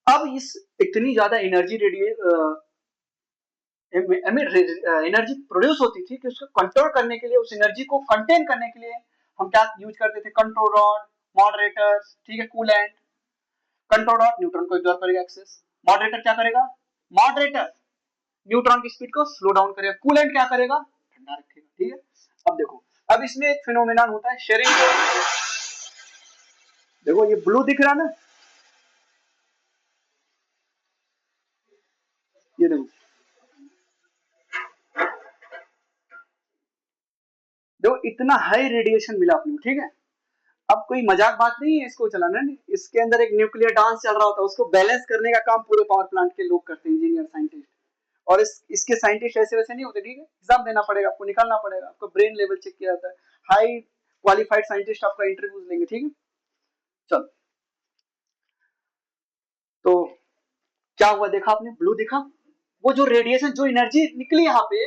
अब इस इतनी ज्यादा एनर्जी एनर्जी प्रोड्यूस होती थी कि उसको कंट्रोल करने के लिए, उस एनर्जी को कंटेन करने के लिए हम क्या यूज करते थे, कंट्रोल रॉड, मॉडरेटर्स, ठीक है, कूलेंट। कंट्रोल रॉड न्यूट्रॉन को एब्जॉर्ब करेगा एक्सेस, मॉडरेटर क्या करेगा, मॉडरेटर न्यूट्रॉन की स्पीड को स्लो डाउन करेगा, कूलेंट क्या करेगा, ठंडा रखेगा, ठीक है। अब देखो, अब इसमें एक फिनोमेनन होता है शेयरिंग। देखो ये ब्लू दिख रहा है ना, ये देखो, देखो इतना हाई रेडिएशन मिला अपने को, ठीक है। अब कोई मजाक बात नहीं है इसको चलाना, नहीं, इसके अंदर एक न्यूक्लियर डांस चल रहा होता है, उसको बैलेंस करने का काम पूरे पावर प्लांट के लोग करते हैं, इंजीनियर, साइंटिस्ट। और इसके साइंटिस्ट ऐसे वैसे नहीं होते, ठीक है, एग्जाम देना पड़ेगा आपको, निकालना पड़ेगा, आपका ब्रेन लेवल चेक किया जाता है, हाई क्वालिफाइड साइंटिस्ट आपका इंटरव्यूज लेंगे, ठीक है। चलो, तो क्या हुआ देखा आपने, ब्लू दिखा, वो जो रेडिएशन, जो एनर्जी निकली यहाँ पे,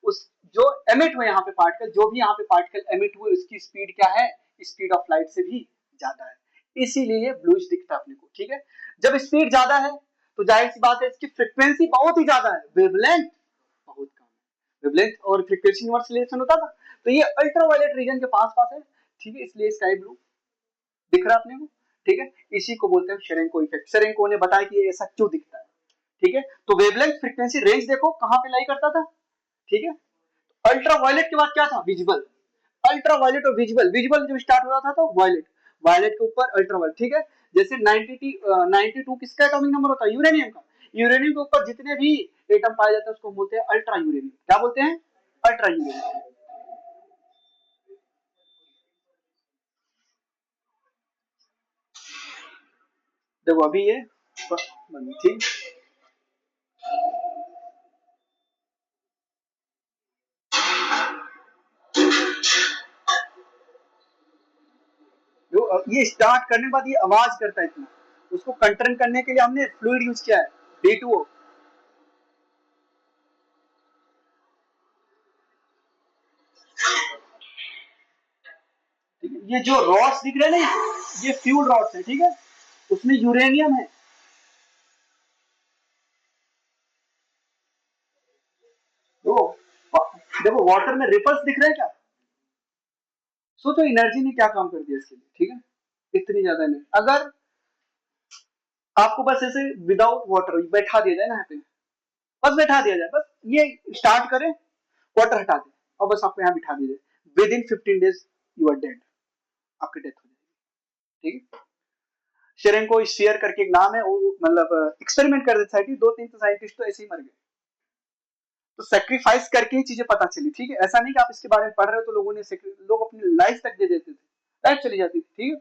उस जो एमिट हुए यहाँ पे पार्टिकल, जो भी यहाँ पे पार्टिकल एमिट हुए उसकी स्पीड क्या है, स्पीड ऑफ लाइट से भी ज्यादा है, इसीलिए ब्लूइश दिखता है अपने को, ठीक है। जब स्पीड ज्यादा है तो जाहिर सी बात है इसकी फ्रिक्वेंसी बहुत ही ज्यादा है, वेवलेंथ बहुत कम है। वेवलेंथ और फ्रीक्वेंसी इनवर्स रिलेशन होता था, तो ये अल्ट्रावायलेट रीजन के पास पास है, ठीक है, इसलिए स्काई ब्लू दिख रहा है अपने को, ठीक है। इसी को बोलते हैं शेरेंको इफेक्ट। शेरेंको ने बताया कि ये ऐसा क्यों दिखता है, ठीक है। तो वेवलेंथ फ्रीक्वेंसी रेंज देखो कहां पे लाई करता था, ठीक है। अल्ट्रावायलेट के बाद क्या था, विजिबल। अल्ट्रावायलेट और विजिबल, विजिबल जब स्टार्ट हो रहा था तो वायलेट, वायलेट के ऊपर अल्ट्रावायलेट, ठीक है। जैसे 92 किसका एटॉमिक नंबर होता है, यूरेनियम का। यूरेनियम के ऊपर जितने भी एटम पाए जाते हैं उसको बोलते हैं अल्ट्रा यूरेनियम। क्या बोलते हैं, अल्ट्रा यूरेनियम। देखो अभी ये ठीक, जो ये स्टार्ट करने के बाद ये आवाज करता है इतना, उसको कंट्रोल करने के लिए हमने फ्लूइड यूज किया है, D2O। ये जो रॉड्स दिख रहे हैं ना, ये फ्यूल रॉड्स है, ठीक है, उसमें यूरेनियम है। तो देखो वाटर में रिपल्स दिख रहे हैं क्या, सोचो एनर्जी ने क्या काम कर दिया इसके लिए, ठीक है। इतनी ज्यादा एनर्जी, अगर आपको बस ऐसे विदाउट वाटर बैठा दिया जाए ना यहाँ पे, बस बैठा दिया जाए, बस ये स्टार्ट करे, वाटर हटा दे और बस आपको यहाँ बिठा दिया जाए, within 15 days you are dead, आपकी डेथ हो जाएगी, ठीक है। शेरेंको स्फीयर करके एक नाम है, वो मतलब एक्सपेरिमेंट कर रहे थे, 2-3 तो साइंटिस्ट तो ऐसे ही मर गए। तो सेक्रीफाइस करके ही चीजें पता चली, ठीक है। ऐसा नहीं कि आप इसके बारे में पढ़ रहे हो तो लोग अपनी लाइफ तक दे देते थे, लाइफ चली जाती थी, ठीक है।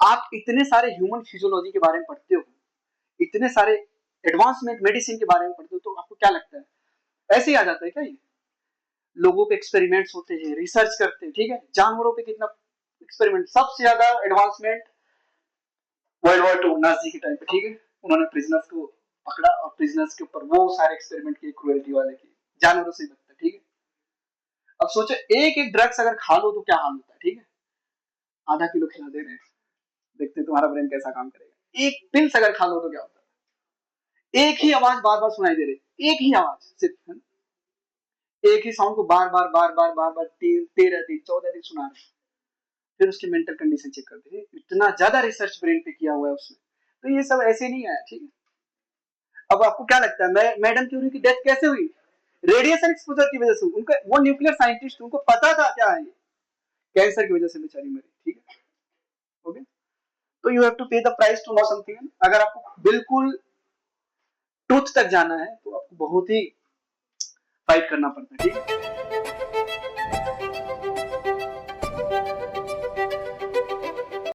आप इतने सारे ह्यूमन फिजियोलॉजी के बारे में पढ़ते हो, इतने सारे एडवांसमेंट मेडिसिन के बारे में पढ़ते हो, तो आपको क्या लगता है ऐसे ही आ जाता है क्या, ये लोगों पे एक्सपेरिमेंट्स होते हैं, रिसर्च करते हैं, ठीक है। जानवरों पे कितना एक्सपेरिमेंट, सबसे ज्यादा एडवांसमेंट वर्ल्ड वॉर 2 नाजी के टाइम पे, ठीक है। उन्होंने प्रिजनर्स को पकड़ा और प्रिजनर्स के ऊपर वो सारे एक्सपेरिमेंट किए, क्रुएल्टी वाले किए, जानवरों से बचता, ठीक है। अब सोचो एक एक ड्रग्स अगर खा लो तो क्या हाल होता है, ठीक है। आधा किलो खिला दे रहे हैं, देखते हैं तुम्हारा ब्रेन कैसा काम करेगा। एक पिल्स अगर खा लो तो क्या होता है, एक ही आवाज बार बार सुनाई दे रही, एक ही आवाज सिर्फ, एक ही साउंड को बार बार बार बार बार बार 13 दिन 14 दिन सुना रहे, फिर उसकी मेंटल कंडीशन चेक करते हैं। इतना ज्यादा रिसर्च ब्रेन पे किया हुआ है उसने, तो ये सब ऐसे नहीं आया, ठीक है। अब आपको क्या लगता है मैडम क्यूरी की डेथ कैसे हुई, रेडिएशन एक्सपोजर की वजह से। उनका वो न्यूक्लियर साइंटिस्ट, उनको पता था क्या है, कैंसर की वजह से बेचारी मरी, ठीक है, ओके। तो you have to pay the price to know something. अगर आपको बिल्कुल ट्रुथ तक जाना है तो आपको बहुत ही फाइट करना पड़ता है, ठीक है।